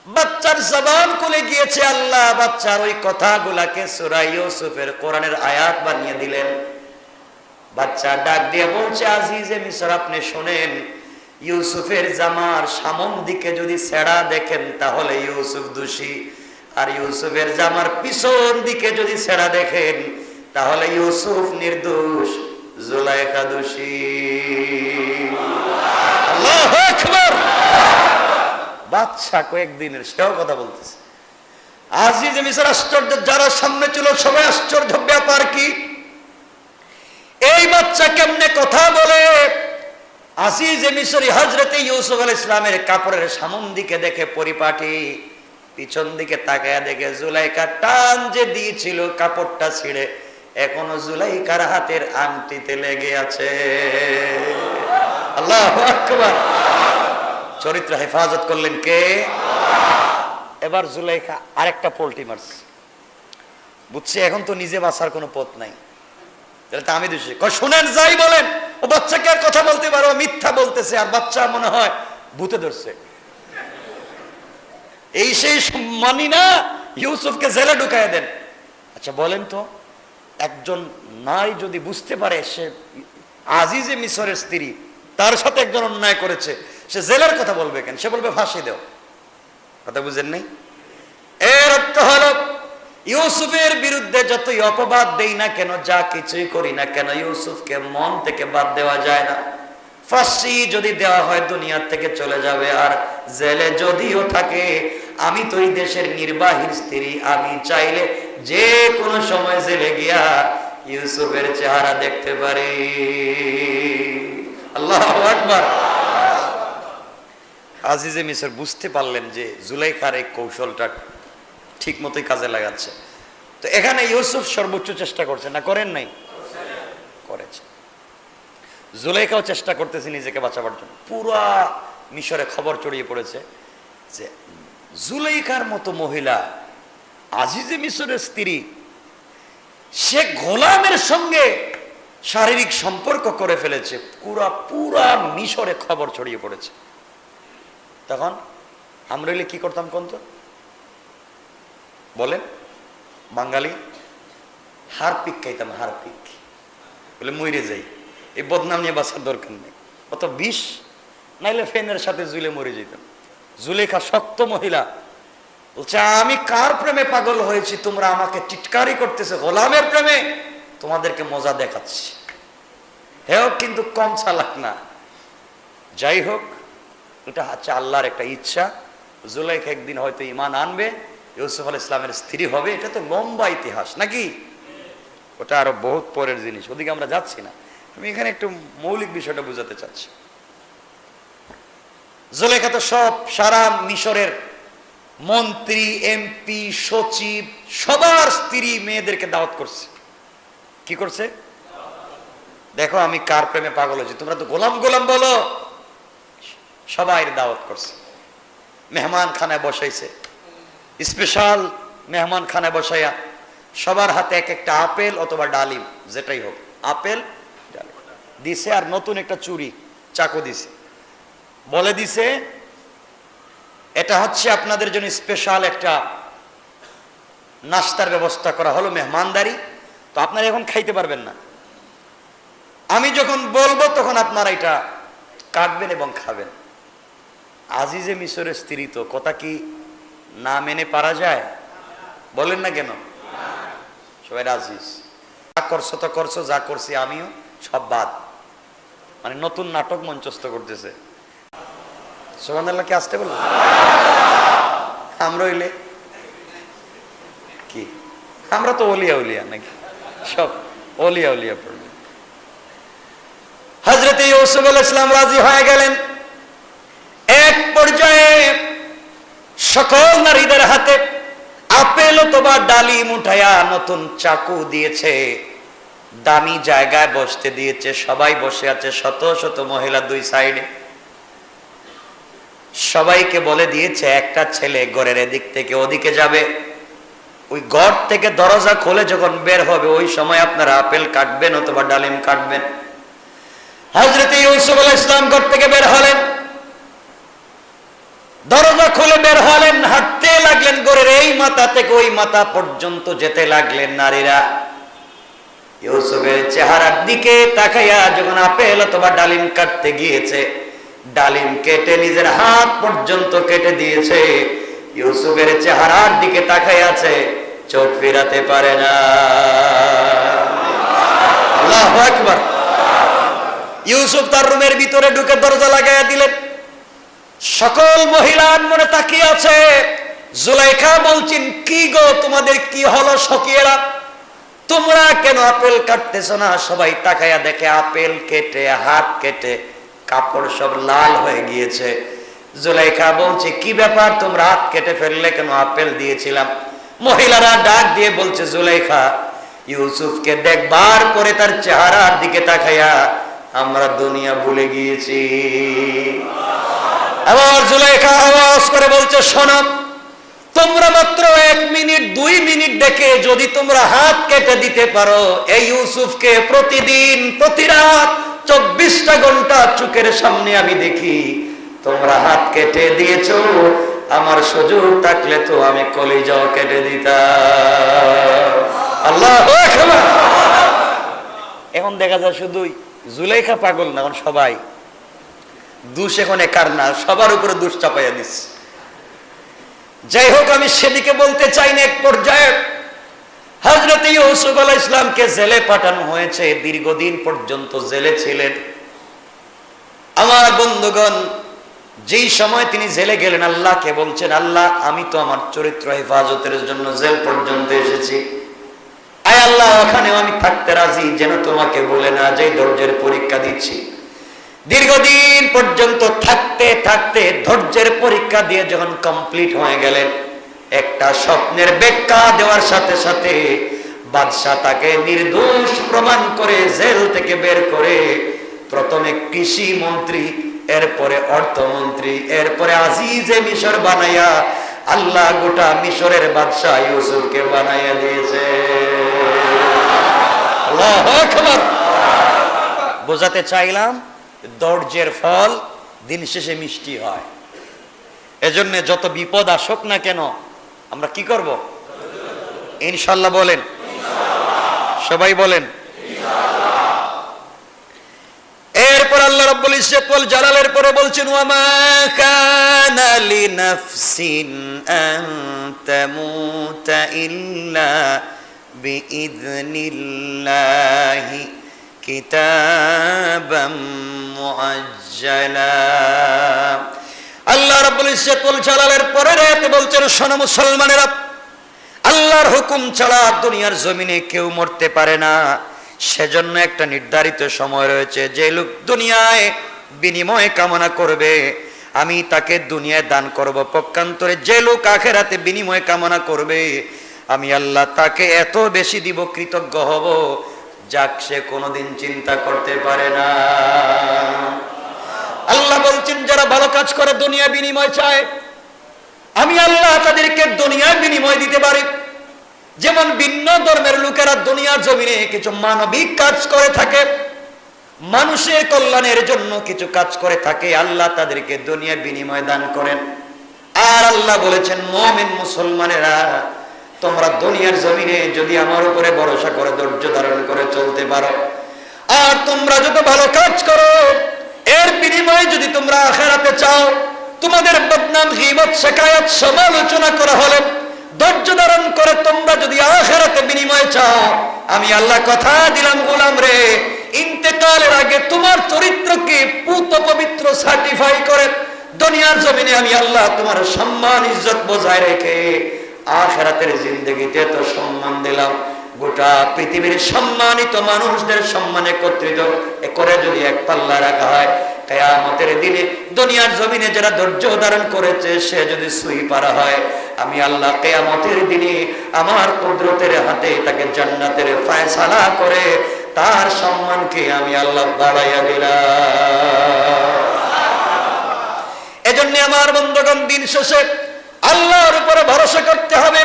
বাচ্চার জবান খুলে গিয়েছে। আল্লাহ বাচ্চার ওই কথাগুলাকে সূরা ইউসুফের কোরআনের আয়াত বানিয়ে দিলেন। বাচ্চা ডাক দিয়ে বলছে, আজিজে মিসর, আপনি শোনেন, ইউসুফের জামার সামন দিকে যদি ছেঁড়া দেখেন তাহলে ইউসুফ দোষী, আর ইউসুফের জামার পিছন দিকে যদি ছেঁড়া দেখেন তাহলে ইউসুফ নির্দোষ, জুলাইখা দোষী। আল্লাহু আকবার। বাচ্চা কয়েকদিনের, সেও কথা বলতেছে। আজিজে মিসর আশ্চর্য, যারা সামনে ছিল সবাই আশ্চর্য, ব্যাপার কি? এই বাচ্চা কেমনে কথা বলে? আজিজে মিসরি হযরতে ইউসুফ আলাইহিস সালামের কাপড়ের সামন দিকে দেখে পরিপাটি, পিছন দিকে তাকায়া দেখে জুলাইখা টান যে দিয়েছিল কাপড়টা ছিঁড়ে এখনো জুলাইখার হাতের আংটিতে লেগে আছে। আল্লাহু আকবার। চরিত্র হেফাজত করলেন কে? এবার জুলাইখা আরেকটা পোল্টি মারছে, বুঝছে এখন তো নিজে বাঁচার কোনো পথ নাই, তাহলে তো আমি দোষী। শুনেন, যাই বলেন, ও বাচ্চাকে আর কথা বলতে পারো, মিথ্যা বলতেছে, আর বাচ্চা মনে হয় ভূতে ধরছে। এই সেই মানি না, ইউসুফকে জেলে ঢুকায় দেন। আচ্ছা বলেন তো, একজন নারী যদি বুঝতে পারে সে আজিজে মিসরের স্ত্রী, তার সাথে একজন অন্যায় করেছে, সে জেলের কথা বলবে কেন? সে বলবে ফাঁসি দাও। কথা বুঝেন নাই? এর অর্থ হলো ইউসুফের বিরুদ্ধে যতই অপবাদ দেই না কেন, যা কিছুই করি না কেন, ইউসুফকে মন থেকে বাদ দেওয়া যায় না। ফাঁসি যদি দেওয়া হয় দুনিয়া থেকে চলে যাবে, আর জেলে যদিও থাকে, আমি তো এই দেশের নির্বাহীর স্ত্রী, আমি চাইলে যে কোনো সময় জেলে গিয়া ইউসুফের চেহারা দেখতে পারি। আল্লাহু আকবার। আজিজে মিসর বুঝতে পারলেন যে জুলাইখার এই কৌশলটা ঠিক মতোই কাজে লাগাচ্ছে। তো এখানে ইউসুফ সর্বোচ্চ চেষ্টা করছে না, করেন নাই? করেছে। জুলাইখাও চেষ্টা করতেছে নিজেকে বাঁচাবার জন্য। পুরা মিশরে খবর ছড়িয়ে পড়েছে যে জুলাইখার মতো মহিলা, আজিজে মিসরের স্ত্রী, সে গোলামের সঙ্গে শারীরিক সম্পর্ক করে ফেলেছে। পুরা মিশরে খবর ছড়িয়ে পড়েছে। তখন আমরা কি করতাম কোন তো বলেন? বাঙালি হারপিক খাইতাম, হারপিক বলে মরে যাই। এই বদনাম নিয়ে বাঁচার দরকার নেই, অত বিষ, নাইলে ফেনের সাথে জুলে মরে যেতাম। জুলেখা শক্ত মহিলা, বলছে আমি কার প্রেমে পাগল হয়েছি, তোমরা আমাকে টিটকারি করতেছে, গোলামের প্রেমে তোমাদেরকে মজা দেখাচ্ছি। হেও কিন্তু কম চালাক না। যাই হোক, এটা হচ্ছে আল্লাহর একটা ইচ্ছা। জুলাইখা একদিন হয়তো ঈমান আনবে, ইউসুফ আলাইহিস সালামের স্ত্রী হবে। এটা তো লম্বা ইতিহাস নাকি? ওটা আরো বহুত পরের জিনিস, ওদিকে আমরা যাচ্ছি না। আমি এখানে একটু মৌলিক বিষয়টা বুঝাতে চাচ্ছি। জুলাইখা তো সব সারা মিশরের মন্ত্রী, এমপি, সচিব, সবার স্ত্রী মেয়েদেরকে দাওয়াত করছে। কি করছে? দেখো আমি কার প্রেমে পাগল হয়েছি, তোমরা তো গোলাম গোলাম বলো। সবাই দাওয়াত করছে, মেহমান খানায় বসাইছে, স্পেশাল মেহমান খানায় বসাইয়া সবার হাতে এক একটা আপেল অথবা ডালিম, যেটাই হোক, আপেল ডালিম দিছে, আর নতুন একটা চুরি চাকু দিছে। বলে দিছে এটা হচ্ছে আপনাদের জন্য স্পেশাল একটা নাস্তার ব্যবস্থা করা হলো, মেহমানদারি, তো আপনারা এখন খাইতে পারবেন না। আমি যখন বলবো তখন আপনারা এটা কাটবেন এবং খাবেন। আজিজে মিসরের স্ত্রী, তো কথা কি না মেনে পারা যায়? বলেন না কেন? সবাই আজিজ, যা করছো তো করছো, যা করছি আমিও, সব বাদ। মানে নতুন নাটক মঞ্চস্থ করতেছে। সুবহানাল্লাহ কি আসতে বলবো? আমরা হইলে কি, আমরা তো ওলিয়া উলিয়া নাকি, সব ওলিয়া উলিয়া পড়বে। হযরত ইউসুফ আলাইহিস সালাম রাজি হয়ে গেলেন। এক পর্যায়ে সকল নারীদের হাতে আপেল অথবা ডালিম উঠায়া নতুন চাকু দিয়েছে, দামি জায়গায় বসতে দিয়েছে। সবাই বসে আছে, শত শত মহিলা দুই সাইডে। সবাইকে বলে দিয়েছে একটা ছেলে ঘরের এদিক থেকে ওদিকে যাবে, ওই ঘর থেকে দরজা খুলে যখন বের হবে ওই সময় আপনারা আপেল কাটবেন অথবা ডালিম কাটবেন। হযরত ইউসুফ আলাইহিস সালাম ঘর থেকে বের হলেন, দরজা খুলে বের হলেন, হাঁটতে লাগলেন, ঘরের এই মাথা থেকে ওই মাথা পর্যন্ত যেতে লাগলেন। নারীরা ইউসুফের চেহারার দিকে তাকাইয়া যখন আপেল অথবা ডালিম কাটতে গিয়েছে, ডালিম কেটে নিজের হাত পর্যন্ত কেটে দিয়েছে, ইউসুফের চেহারার দিকে তাকাই আছে, চোখ ফেরাতে পারে না। আল্লাহু আকবার। ইউসুফ তার রুমের ভিতরে ঢুকে দরজা লাগাইয়া দিলেন। সকল মহিলা মনে তাকিয়ে আছে। জুলাইখা বলছেন, কি গো তোমাদের কি হলো সখীরা, তোমরা কেন আপেল কাটতেছ না? সবাই তাকাইয়া দেখে আপেল কেটে হাত কেটে কাপড় সব লাল হয়ে গিয়েছে। জুলাইখা বলছে, কি ব্যাপার, তোমরা হাত কেটে ফেললে কেন? আপেল দিয়েছিলাম। মহিলারা ডাক দিয়ে বলছে, জুলাইখা ইউসুফকে দেখবার পরে তার চেহারার দিকে তাকাইয়া আমরা দুনিয়া ভুলে গিয়েছি। আবার জুলাইখা আওয়াজ করে বলছে, শোনো, তোমরা মাত্র 1 মিনিট 2 মিনিট দেখে যদি তোমরা হাত কেটে দিতে পারো, এই ইউসুফকে প্রতিদিন প্রতি রাত 24টা ঘন্টা চোখের সামনে আমি দেখি, তোমরা হাত কেটে দিয়েছো, আমার সুযোগ থাকলে তো আমি কলিজাও কেটে দিতাম। আল্লাহু আকবার। এখন দেখা যায় শুধুই জুলাইখা পাগল না, এখন সবাই দোষ এখন কার না, সবার উপরে দোষ চাপাইয়া দিচ্ছে। যাই হোক, আমি সেদিকে বলতে চাই না। এক পর্যায়ে হযরত ইউসুফ আলাইহিস সালামকে জেলে পাঠানো হয়েছে, দীর্ঘদিন পর্যন্ত জেলে ছিলেন। আমার বন্ধুগণ, যেই সময় তিনি জেলে গেলেন, আল্লাহকে বলছেন, আল্লাহ আমি তো আমার চরিত্র হেফাজতের জন্য জেল পর্যন্ত এসেছি, আয় আল্লাহ ওখানেও আমি থাকতে রাজি, যেন তোমাকে বলে না যে ধৈর্যের পরীক্ষা দিচ্ছি। দীর্ঘদিন পর্যন্ত থাকতে থাকতে ধৈর্যের পরীক্ষা দিয়ে যখন কমপ্লিট হয়ে গেলেন, একটা স্বপ্নের ব্যাখ্যা দেওয়ার সাথে সাথে বাদশা তাকে নির্দোষ প্রমাণ করে জেল থেকে বের করে প্রথমে কৃষি মন্ত্রী, এরপরে অর্থমন্ত্রী, এরপরে আজিজে মিশর বানাইয়া আল্লাহ গোটা মিশরের বাদশা ইউসুফকে বানাইয়া দিয়েছে। আল্লাহু আকবার। বোঝাতে চাইলাম ধৈর্যের ফল দিন শেষে মিষ্টি হয়। এজন্য যত বিপদ আসুক না কেন আমরা কি করব? ইনশাআল্লাহ বলেন, সবাই বলেন। এরপর আল্লাহ রাব্বুল ইজ্জত ওয়াল জালালের পরে বলছেন, ওয়া মা কানা লিনাফসিন আন তামুতা ইল্লা বিইذনিল্লাহি কিতাবাম মুআজ্জালা। আল্লাহ রাব্বুল ইজ্জত ওয়াল জালালের পরে রাতে বলছেন, শোনো মুসলমানেরা, আল্লাহর হুকুম ছাড়া দুনিয়ার জমিনে কেউ মরতে পারে না। সেজন্য একটা নির্ধারিত সময় রয়েছে, যে লোক দুনিয়ায় বিনিময় কামনা করবে আমি তাকে দুনিয়ায় দান করব, পক্ষান্তরে যে লোক আখিরাতে বিনিময় কামনা করবে আমি আল্লাহ তাকে এত বেশি দিব, কৃতজ্ঞ হব, যাক সে কোনোদিন চিন্তা করতে পারে না। আল্লাহ বলছেন, যারা ভালো কাজ করে দুনিয়া বিনিময় চায়, আমি আল্লাহ তাদেরকে দুনিয়ার বিনিময় দিতে পারি। যেমন ভিন্ন ধর্মের লোকেরা দুনিয়ার জমিনে কিছু মানবিক কাজ করে থাকে, মানুষের কল্যাণের জন্য কিছু কাজ করে থাকে, আল্লাহ তাদেরকে দুনিয়ার বিনিময় দান করেন। আর আল্লাহ বলেছেন, মুমিন মুসলমানেরা, তোমরা দুনিয়ার জমিনে যদি আমার উপরে ভরসা করে ধৈর্য ধারণ করে চলতে পারো, আর তোমরা যত ভালো কাজ করো এর বিনিময়ে যদি তোমরা আখিরাতে চাও, তোমাদের বদনাম, গীবত, শিকায়াত, সমালোচনা করা হলে ধৈর্য ধারণ করে তোমরা যদি আখিরাতে বিনিময় চাও, আমি আল্লাহ কথা দিলাম গোলাম রে, ইন্তেকালের আগে তোমার চরিত্রকে পুত পবিত্র সার্টিফাই করে দুনিয়ার জমিনে আমি আল্লাহ তোমার সম্মান ইজ্জত বজায় রেখে আখিরাতের জিন্দেগিতে তো সম্মান দিলাম। গোটা পৃথিবীর সম্মানিত মানুষদের সম্মান একত্রিত করে যদি এক পাল্লা রাখা হয়, কিয়ামতের দিনে দুনিয়ার জমিনে যারা ধৈর্য ধারণ করেছে সে যদি সুই পারা হয়, আমি আল্লাহ কিয়ামতের দিনে আমার কুদরতের হাতে তাকে জান্নাতের ফয়সালা করে তার সম্মানকে আমি আল্লাহ বাড়াইয়া দিলাম। এজন্য আমার বন্ধুগণ, দিন শেষে আল্লাহর উপরে ভরসা করতে হবে,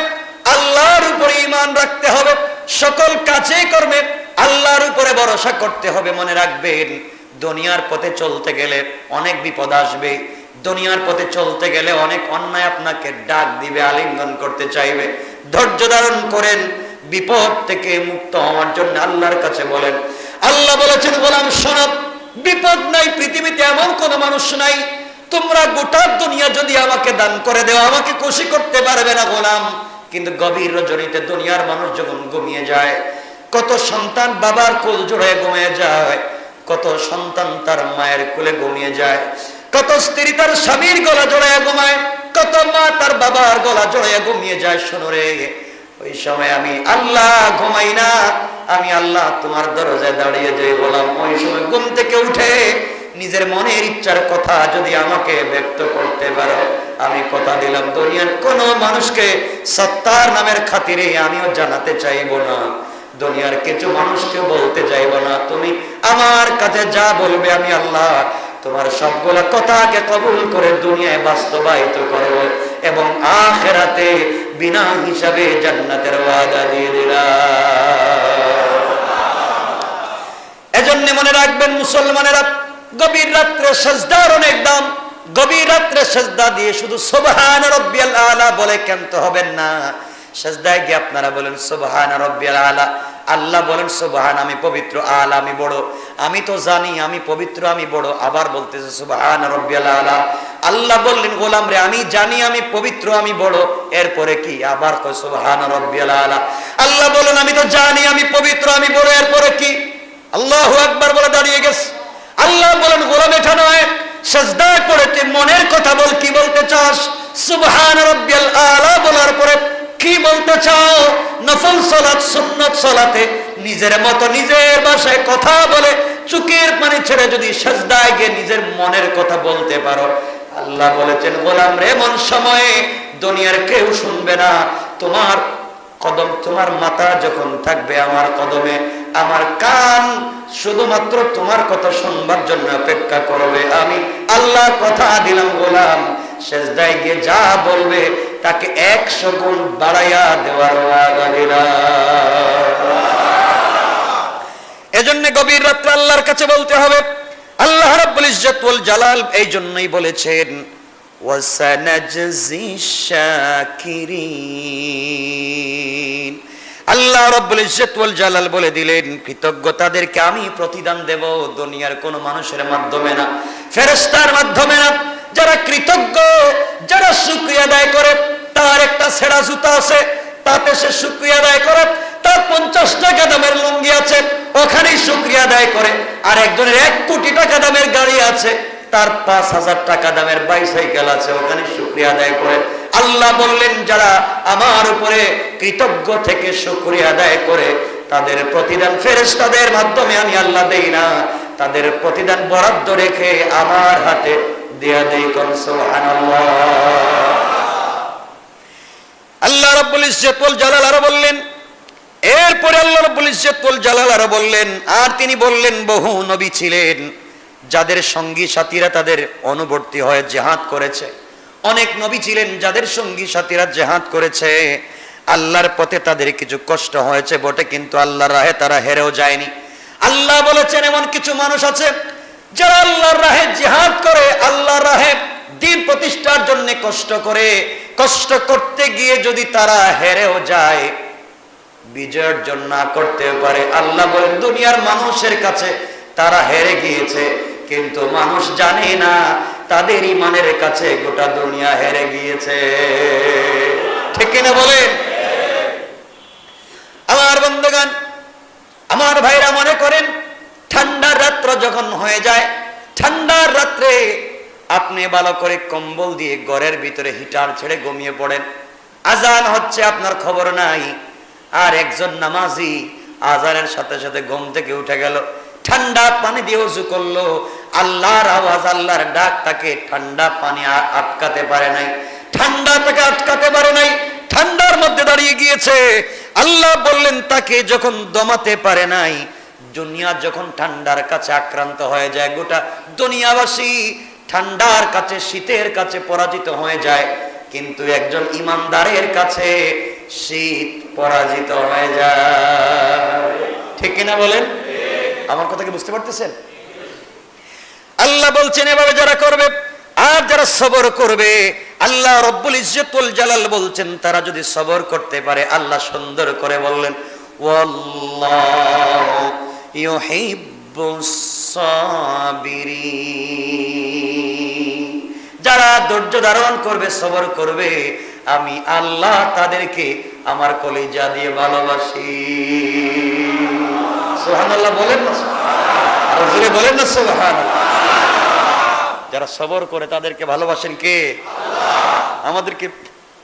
আল্লাহর উপরে ঈমান রাখতে হবে, সকল কাজে কর্মে আল্লাহর উপরে ভরসা করতে হবে। মনে রাখবেন, দুনিয়ার পথে চলতে গেলে অনেক বিপদ আসবে, দুনিয়ার পথে চলতে গেলে অনেক অন্যায় আপনাকে ডাক দিবে, আলিঙ্গন করতে চাইবে। ধৈর্য ধারণ করেন, বিপদ থেকে মুক্ত হওয়ার জন্য আল্লাহর কাছে বলেন। আল্লাহ বলেছেন, গোলাম শোনো, বিপদ নাই পৃথিবীতে এমন কোন মানুষ নাই, তোমরা গোটা দুনিয়া যদি আমাকে দান করে দেও আমাকে খুশি করতে পারবে না গোলাম। কিন্তু গভীর রজনীতে দুনিয়ার মানুষ যখন ঘুমিয়ে যায়, কত সন্তান বাবার কোল জড়ায় ঘুমিয়ে যায়, কত সন্তান তার মায়ের কোলে ঘুমিয়ে যায়, কত স্ত্রী তার স্বামীর গলা জড়ায় ঘুমায়, কত মা তার বাবার গলা জড়ায় ঘুমিয়ে যায়। শোনো রে, ওই সময় আমি আল্লাহ ঘুমাই না, আমি আল্লাহ তোমার দরজায় দাঁড়িয়ে যাই গোলাম। ওই সময় ঘুম থেকে উঠে নিজের মনের ইচ্ছার কথা যদি আমাকে ব্যক্ত করতে পারো, আমি কথা দিলাম দুনিয়ার কোন মানুষকে সত্তার নামের খাতিরে আমিও জানাতে চাইবো না, দুনিয়ার কিছু মানুষকে বলতে চাইবো না। তুমি আমার কাছে যা বলবে আমি আল্লাহ তোমার সবগুলা কথাকে কবুল করে দুনিয়ায় বাস্তবায়িত করব এবং আখিরাতে বিনা হিসাবে জান্নাতের ওয়াদা দিয়ে দিলাম। এজন্য মনে রাখবেন মুসলমানেরা, গভীর রাত্রে সিজদার অনেক দাম। গভীর রাত্রে সিজদা দিয়ে শুধু সুবহান রাব্বিয়াল আলা বলে ক্ষান্ত হবেন না। সিজদায় গিয়ে আপনারা বলেন সুবহান রাব্বিয়াল আলা, আল্লাহ বলেন সুবহান আমি পবিত্র, আলা আমি বড়। আমি তো জানি আমি পবিত্র, আমি বড়, আবার বলতেছে সুবহান রাব্বিয়াল আলা। আল্লাহ বললেন গোলাম রে আমি জানি আমি পবিত্র, আমি বড়, এরপরে কি আবার কয় সুবহান রাব্বিয়াল আলা। আল্লাহ বলেন আমি তো জানি আমি পবিত্র, আমি বড়, এরপরে কি? আল্লাহু আকবার বলে দাঁড়িয়ে গেছে। আল্লাহ বলেন গোলাম এটা নয়, সিজদা করে তুই মনের কথা বল, কি বলতে চাস? সুবহান রাব্বিয়াল আলা বলার পরে কি বলতে চাও? নফল সালাত সুন্নাত সালাতে নিজের মতো নিজের ভাষায় কথা বলে চোখের পানি ছেড়ে যদি সিজদায় গিয়ে নিজের মনের কথা বলতে পারো, আল্লাহ বলেছেন গোলাম রে এমন সময়ে দুনিয়ার কেউ শুনবে না, তোমার কদম, তোমার মাথা যখন থাকবে আমার কদমে, আমার কান শুধুমাত্র তোমার কথা শুনবার জন্য অপেক্ষা করবে। আমি আল্লাহ কথা দিলাম গোলাম সিজদায় গিয়ে যা বলবে তাকে 100 গুণ বাড়াইয়া দেওয়ার ওয়াদা দিলাম। এজন্য গভীর রাত্রে আল্লাহর কাছে বলতে হবে। আল্লাহ রাব্বুল ইজ্জত ওয়াল জালাল এই জন্যই বলেছেন ওয়াসানাজজি শাকিরিন। আল্লাহ রাব্বুল ইজ্জত ওয়াল জালাল বলে দিলেন কৃতজ্ঞতাদেরকে আমি প্রতিদান দেব দুনিয়ার কোন মানুষের মাধ্যমে না, ফেরেশতার মাধ্যমে না। যারা কৃতজ্ঞ, যারা শুকরিয়া আদায় করে, তার একটা ছেঁড়া জুতা আছে তাতে সে শুকরিয়া আদায় করে, তার 50 টাকা দামের লুঙ্গি আছে ওখানেই শুকরিয়া আদায় করে, আর একজনের 1 কোটি টাকা দামের গাড়ি আছে, তার 5000 টাকা দামের বাইসাইকেল আছে ওখানে শুকরিয়া আদায় করে। আল্লাহ বললেন যারা আমার উপরে কৃতজ্ঞ থেকে শুকরিয়া আদায় করে তাদের প্রতিদান ফেরেশতাদের মাধ্যমে আমি আল্লাহ দেই না, তাদের প্রতিদান বরাদ্দ রেখে আমার হাতে দিয়া দেই। কোন সুবহানাল্লাহ। আল্লাহ রাব্বুল ইজ্জত ওয়াল জালাল আরো বললেন, এরপরে আল্লাহ রাব্বুল ইজ্জত ওয়াল জালাল আরো বললেন, আর তিনি বললেন বহু নবী ছিলেন যাদের সঙ্গী সাথীরা তাদের অনুবর্তী হয়ে জিহাদ করেছে। অনেক নবী ছিলেন যাদের সঙ্গী সাথীরা জিহাদ করেছে, আল্লাহর পথে তাদের কিছু কষ্ট হয়েছে বটে, কিন্তু আল্লাহর রাহে তারা হেরেও যায়নি। আল্লাহ বলেছেন এমন কিছু মানুষ আছে যারা আল্লাহর রাহে জিহাদ করে, আল্লাহর রাহে দ্বীন প্রতিষ্ঠার জন্য কষ্ট করে, কষ্ট করতে গিয়ে যদি তারা হেরেও যায়, বিজয় অর্জন না করতে পারে, আল্লাহ বলেন দুনিয়ার মানুষের কাছে তারা হেরে গিয়েছে, কিন্তু মানুষ জানে না তাদের ঈমানের কাছে গোটা দুনিয়া হেরে গিয়েছে। ঠিক কিনা বলেন? আমার বন্ধুগণ, আমার ভাইরা মনে করেন ঠান্ডার রাত্র যখন হয়ে যায়, ঠান্ডার রাত্রে আপনি ভালো করে কম্বল দিয়ে ঘরের ভিতরে হিটার ছেড়ে ঘুমিয়ে পড়েন, আজান হচ্ছে আপনার খবর নাই, আর একজন নামাজি আজানের সাথে সাথে ঘুম থেকে উঠে গেল, ঠান্ডা পানি দিয়ে ওযু করলো, আল্লাহর আওয়াজ, আল্লাহর ডাক তাকে ঠান্ডা পানি আটকাতে পারে নাই, ঠান্ডা তাকে আটকাতে পারে নাই, ঠান্ডার মধ্যে দাঁড়িয়ে গিয়েছে। আল্লাহ বললেন তাকে যখন দমাতে পারে নাই, দুনিয়া যখন ঠান্ডার কাছে আক্রান্ত হয়ে যায়, গোটা দুনিয়াবাসী ঠান্ডার কাছে, শীতের কাছে পরাজিত হয়ে যায়, কিন্তু একজন ইমানদারের কাছে শীত পরাজিত হয়ে যায়। ঠিক কিনা বলেন? আমার কথা কি বুঝতে পারতেছেন? আল্লাহ বলছেন এভাবে যারা করবে আর যারা সবর করবে, আল্লাহ রব্বুল ইজ্জতুল জালাল বলছেন তারা যদি সবর করতে পারে, আল্লাহ সুন্দর করে বললেন ওয়াল্লাহু ইউহিব্বুস সাবিরিন। যারা ধৈর্য ধারণ করবে, সবর করবে, আমি আল্লাহ তাদেরকে আমার কলিজা দিয়ে ভালোবাসি। সুবহানাল্লাহ বলেন না? আর জোরে বলেন না সুবহানাল্লাহ। যারা সবর করে তাদেরকে ভালোবাসেন কে? আল্লাহ। আমাদেরকে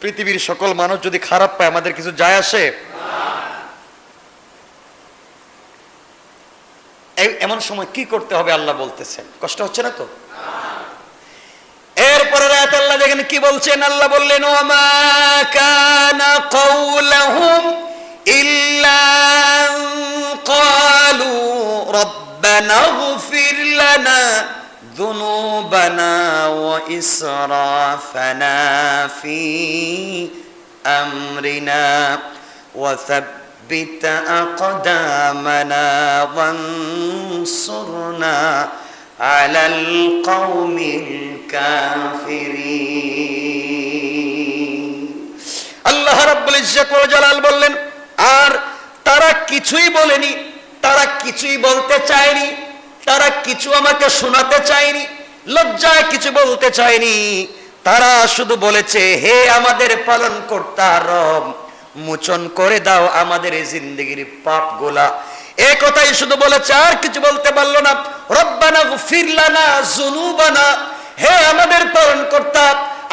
পৃথিবীর সকল মানুষ যদি খারাপ পায় আমাদের কিছু যায় আসে? এমন সময় কি করতে হবে আল্লাহ বলতেছেন, কষ্ট হচ্ছে না তো? এরপরে রাত আল্লাহ দেখেন কি বলছেন, আল্লাহ বললেন ওয়ামা কানা কাউলুহুম ইল্লা ক্বালু রব্বানা ইগফির লানা যুনুবানা ওয়া ইসরাফানা ফি আমরিনা ওয়া ثبت أقدامنا وانصرنا على القوم الكافرين। আল্লাহ রাব্বুল ইজ্জত ওয়াল জালাল বললেন আর তারা কিছুই বলেনি, তারা কিছুই বলতে চায়নি, তারা কিছু আমাকে শোনাতে চায়নি, লজ্জায় কিছু বলতে চায়নি, তারা শুধু বলেছে হে আমাদের পালনকর্তা রব, মোচন করে দাও আমাদের এই জিন্দেগির পাপগুলা। এই কথাই শুধু বলেছে, আর কিছু বলতে পারলো না। রব্বানা গফির লানা যুনুবানা, হে আমাদের পালনকর্তা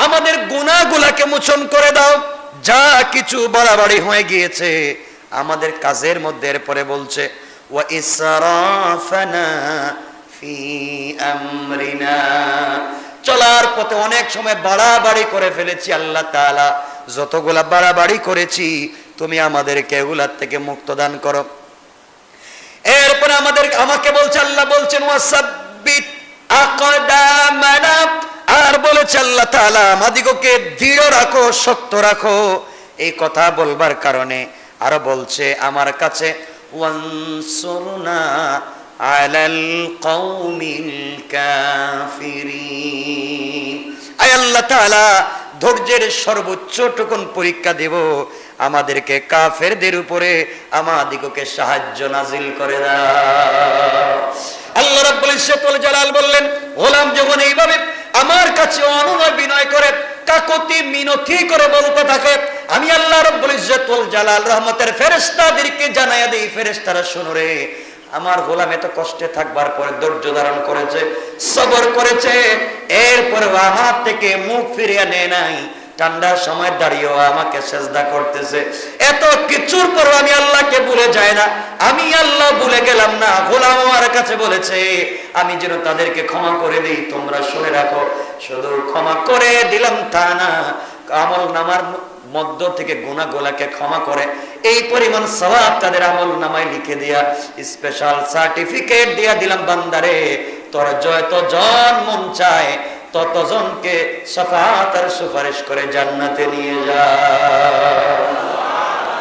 আমাদের গুনাহগুলাকে মোচন করে দাও, যা কিছু বাড়াবাড়ি হয়ে গিয়েছে আমাদের কাজের মধ্যে। এরপরে বলছে ওয়া ইসরাফানা ফি আমরিনা, চলার পথে অনেক সময় বাড়াবাড়ি করে ফেলেছি আল্লাহ তাআলা, যতগুলা বাড়াবাড়ি করেছি তুমি আমাদেরকে এগুলার থেকে মুক্ত দান করো। এরপরে আমাকে বলছে, আল্লাহ বলছেন ওয়াসাব্বিত আকদামানা, আর বলেছে আল্লাহ তাআলা আমাদিগকে দৃঢ় রাখো, শক্ত রাখো। এই কথা বলবার কারণে আরো বলছে আমার কাছে ওয়ানসুরনা আলাল কওমিল কাফিরিন। আয় আল্লাহ তাআলা ধৈর্যের সর্বোচ্চ টুকুন পরীক্ষা দেব, আমাদেরকে কাফেরদের উপরে আমাদিগকে সাহায্য নাজিল করে দাও। আল্লাহ রাব্বুল ইজ্জত ওয়াল জালাল বললেন গোলাম যখন এইভাবে আমার কাছে অনুনয় বিনয় করে, কাকুতি মিনতি করে বলতে থাকে, আমি আল্লাহ রাব্বুল ইজ্জত ওয়াল জালাল রহমতের ফেরেশতাদেরকে জানায়া দেই, ফেরেশতারা শোনো রে, আমার গোলাম এত কষ্টে থাকবার পরে ধৈর্য ধারণ করেছে, সবর করেছে, এরপরে আমার থেকে মুখ ফিরিয়ে নেয় নাই, ঠান্ডার সময় দাঁড়িয়েও আমাকে সেজদা করতেছে, এত কিছুর পর আমি আল্লাহকে ভুলে যাই না, আমি আল্লাহ ভুলে গেলাম না। গোলাম আমার কাছে বলেছে আমি যেন তাদেরকে ক্ষমা করে দিই, তোমরা শুনে রাখো, শুধু ক্ষমা করে দিলাম তা না, আমল নামার মধ্য থেকে গুনাহগুলোকে ক্ষমা করে এই পরিমাণ সওয়াব তাদের আমল নামায় লিখে দিয়া স্পেশাল সার্টিফিকেট দিয়া দিলাম, বান্দারে তোর যতজন মন চায় ততজনকে শাফাআত আর সুপারিশ করে জান্নাতে নিয়ে যা।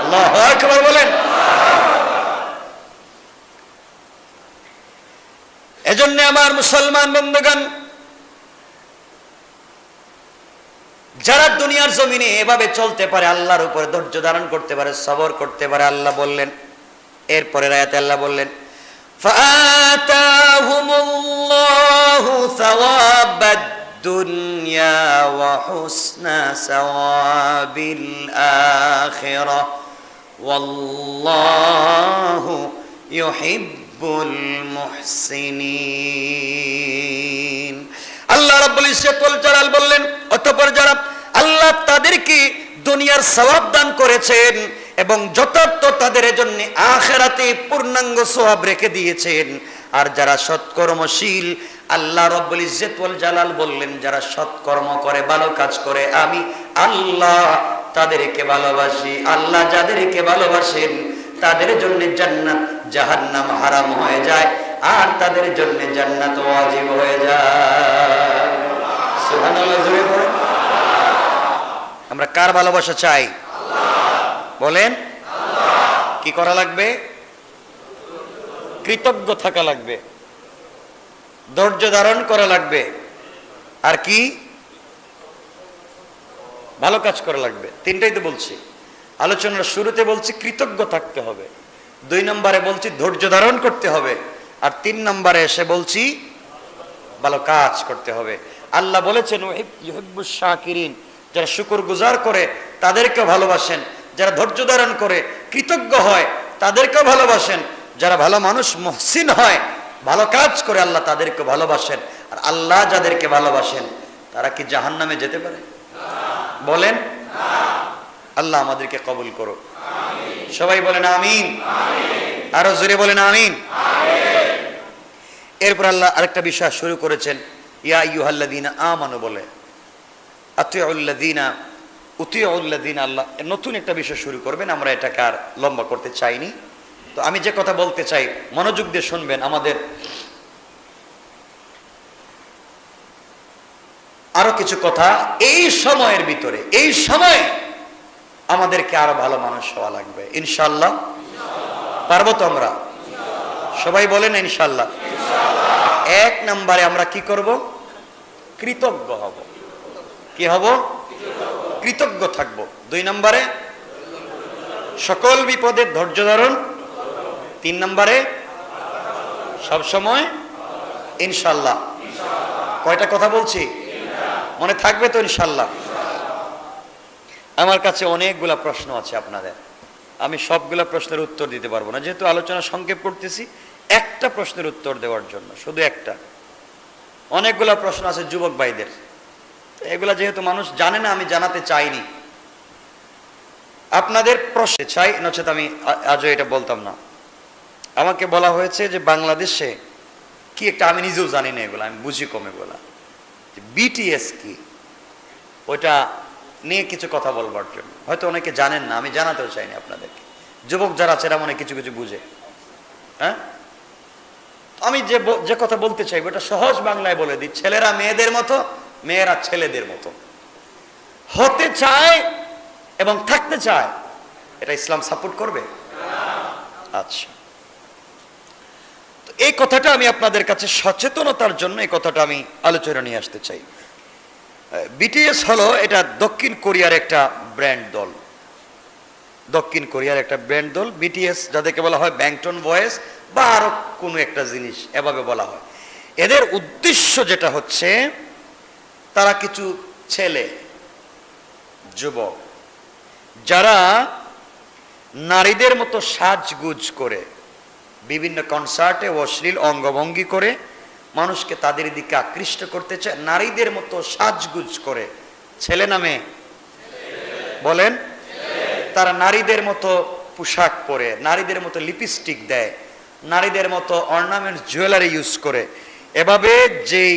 আল্লাহু আকবার বলেন। এজন্য আমার মুসলমান বন্ধুগণ, যারা দুনিয়ার জমিনে এভাবে চলতে পারে, আল্লাহর উপর ধৈর্য ধারণ করতে পারে, সবর করতে পারে, আল্লাহ বললেন এরপরে আয়াতে আল্লাহ বললেন ফাআতাহুমুল্লাহু সাওয়াবাদ দুনিয়া ওয়া হুসনা সাওয়াবিল আখিরাহ ওয়াল্লাহু ইউহিব্বুল মুহসিনিন। আল্লাহ রাব্বুল ইজ্জত ওয়াল জালাল বললেন অতঃপর যারা আল্লাহ তাদেরকে দুনিয়ার সওয়াব দান করেছেন এবং যথার্থ তাদের জন্য আখিরাতে পূর্ণাঙ্গ সওয়াব রেখে দিয়েছেন, আর যারা সৎকর্মশীল, আল্লাহ রাব্বুল ইজ্জত ওয়াল জালাল বললেন যারা সৎকর্ম করে, ভালো কাজ করে, আমি আল্লাহ তাদেরকে ভালোবাসি। আল্লাহ যাদেরকে ভালোবাসেন তাদের জন্য জান্নাত জাহান্নাম হারাম হয়ে যায়, আর তাদের জন্য জান্নাত ওয়াজিব হয়ে যায়। সুবহানাল্লাহ জোরে বলেন। আমরা কার ভালোবাসা চাই? বলেন। কি করা লাগবে? কৃতজ্ঞ থাকা লাগবে, ধৈর্য ধারণ করা লাগবে, আর কি? ভালো কাজ করা লাগবে। তিনটাই তো বলছি আলোচনার শুরুতে, বলছি কৃতজ্ঞ থাকতে হবে, 2 নম্বরে বলছি ধৈর্য ধারণ করতে হবে, আর 3 নম্বরে এসে বলছি ভালো কাজ করতে হবে। আল্লাহ বলেছেন ইউহিব্বুশ শাকিরিন, যারা শুকরগুজার করে তাদেরকেও ভালোবাসেন, যারা ধৈর্য ধারণ করে কৃতজ্ঞ হয় তাদেরকেও ভালোবাসেন, যারা ভালো মানুষ মুহসিন হয় ভালো কাজ করে আল্লাহ তাদেরকে ভালোবাসেন। আর আল্লাহ যাদেরকে ভালোবাসেন তারা কি জাহান্নামে যেতে পারে? বলেন। আল্লাহ আমাদেরকে কবুল করো, সবাই বলেন আমিন। আরো জোরে বলেন আমিন। এরপর আল্লাহ আরেকটা বিষয় শুরু করেছেন, ইয়া আইয়ুহাল্লাযীনা আমানু বলে, আতিউল্লাযীনা উতিউল্লাযীনা। আল্লাহ নতুন একটা বিষয় শুরু করবেন, আমরা এটাকে আর লম্বা করতে চাইনি। তো আমি যে কথা বলতে চাই মনোযোগ দিয়ে শুনবেন। আমাদের আরো কিছু কথা এই সময়ের ভিতরে, এই সময় আমাদেরকে আরো ভালো মানুষ হওয়া লাগবে ইনশাআল্লাহ। পারবো তো আমরা? সবাই বলেন ইনশাআল্লাহ। 1 নম্বরে আমরা কি করব? কৃতজ্ঞ হব। কি হব? কৃতজ্ঞ থাকব। 2 নম্বরে সকল বিপদে ধৈর্য ধারণ। 3 নম্বরে সব সময় ইনশাআল্লাহ। কয়টা কথা বলছি? মনে থাকবে তো ইনশাআল্লাহ? আমার কাছে অনেকগুলা প্রশ্ন আছে আপনাদের, আমি সবগুলা প্রশ্নের উত্তর দিতে পারবো না, যেহেতু আলোচনা সংক্ষেপ করতেছি। একটা প্রশ্নের উত্তর দেওয়ার জন্য, শুধু একটা। অনেকগুলা প্রশ্ন আছে যুবক ভাইদের, এগুলা যেহেতু মানুষ জানে না আমি জানাতে চাইনি। আপনাদের প্রশ্ন চাই, নচেত আমি আজও এটা বলতাম না। আমাকে বলা হয়েছে যে বাংলাদেশে কি একটা, আমি নিজেও জানি না এগুলো, আমি বুঝি কমে বলা, বিটিএস কি, ওইটা নিয়ে কিছু কথা বলবার জন্য। হয়তো অনেকে জানেন না, আমি জানাতেও চাইনি আপনাদেরকে। যুবক যারা আছে এরা মনে কিছু কিছু বুঝে। হ্যাঁ, আমি যে কথা বলতে চাই ওটা সহজ বাংলায় বলে দিই। ছেলেরা মেয়েদের মতো, মেয়েরা ছেলেদের মতো হতে চায় এবং থাকতে চায়, এটা ইসলাম সাপোর্ট করবে? আচ্ছা, তো এই কথাটা আমি আপনাদের কাছে সচেতনতার জন্য এই কথাটা আমি আলোচনা নিয়ে আসতে চাই। বিটিএস হলো এটা দক্ষিণ কোরিয়ার একটা ব্র্যান্ড দল, দক্ষিণ কোরিয়ার একটা ব্র্যান্ড দল। বিটিএস যাদেরকে বলা হয় ব্যাংটন বয়েজ বা আরো কোনো একটা জিনিস এভাবে বলা হয়। এদের উদ্দেশ্য যেটা হচ্ছে, তারা কিছু ছেলে যুবক যারা নারীদের মতো সাজগুজ করে বিভিন্ন কনসার্টে অশ্লীল অঙ্গভঙ্গি করে মানুষকে তাদের দিকে আকৃষ্ট করতে চায়, নারীদের মতো সাজগুজ করে। ছেলে নামে বলেন, তারা নারীদের মতো পোশাক পরে, নারীদের মতো লিপস্টিক দেয়, নারীদের মতো অর্নামেন্টস জুয়েলারি ইউজ করে। এভাবে যেই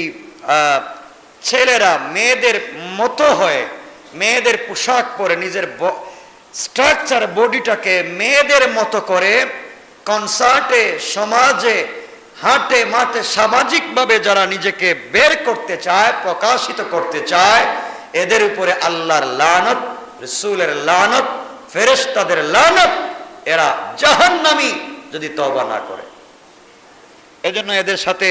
ছেলেরা মেয়েদের মতো হয়ে মেয়েদের পোশাক পরে নিজের স্ট্রাকচার বডিটাকে মেয়েদের মতো করে কনসার্টে, সমাজে, হাটে মাঠে সামাজিকভাবে যারা নিজেকে বের করতে চায়, প্রকাশিত করতে চায়, এদের উপরে আল্লাহর লানত, রাসূলের লানত, ফেরেশতাদের লানত। এরা জাহান্নামী যদি তওবা না করে। এজন্য এদের সাথে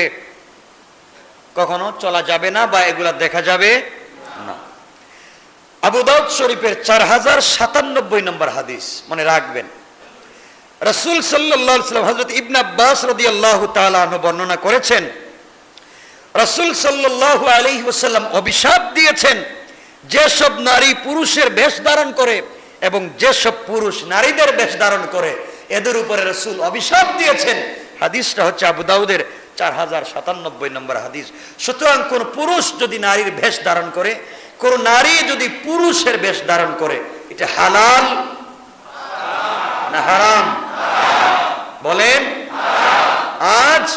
কখনো চলা যাবে না বা এগুলা দেখা যাবে না। আবু দাউদ শরীফের 4097 নম্বর হাদিস মনে রাখবেন। রাসূল সাল্লাল্লাহু আলাইহি ওয়াসাল্লাম হযরত ইবনে আব্বাস রাদিয়াল্লাহু তাআলা আনহু বর্ণনা করেছেন, রাসূল সাল্লাল্লাহু আলাইহি ওয়াসাল্লাম অভিশাপ দিয়েছেন যেসব নারী পুরুষের বেশ ধারণ করে এবং যেসব পুরুষ নারীদের বেশ ধারণ করে, এদের উপরে রাসূল অভিশাপ দিয়েছেন। হাদিসটা হচ্ছে আবু দাউদের 4097 নম্বর হাদিস। সুতরাং কোন পুরুষ যদি নারীর বেশ ধারণ করে, কোন নারী যদি পুরুষের বেশ ধারণ করে, এটা হালাল না হারাম? বলেন। আজ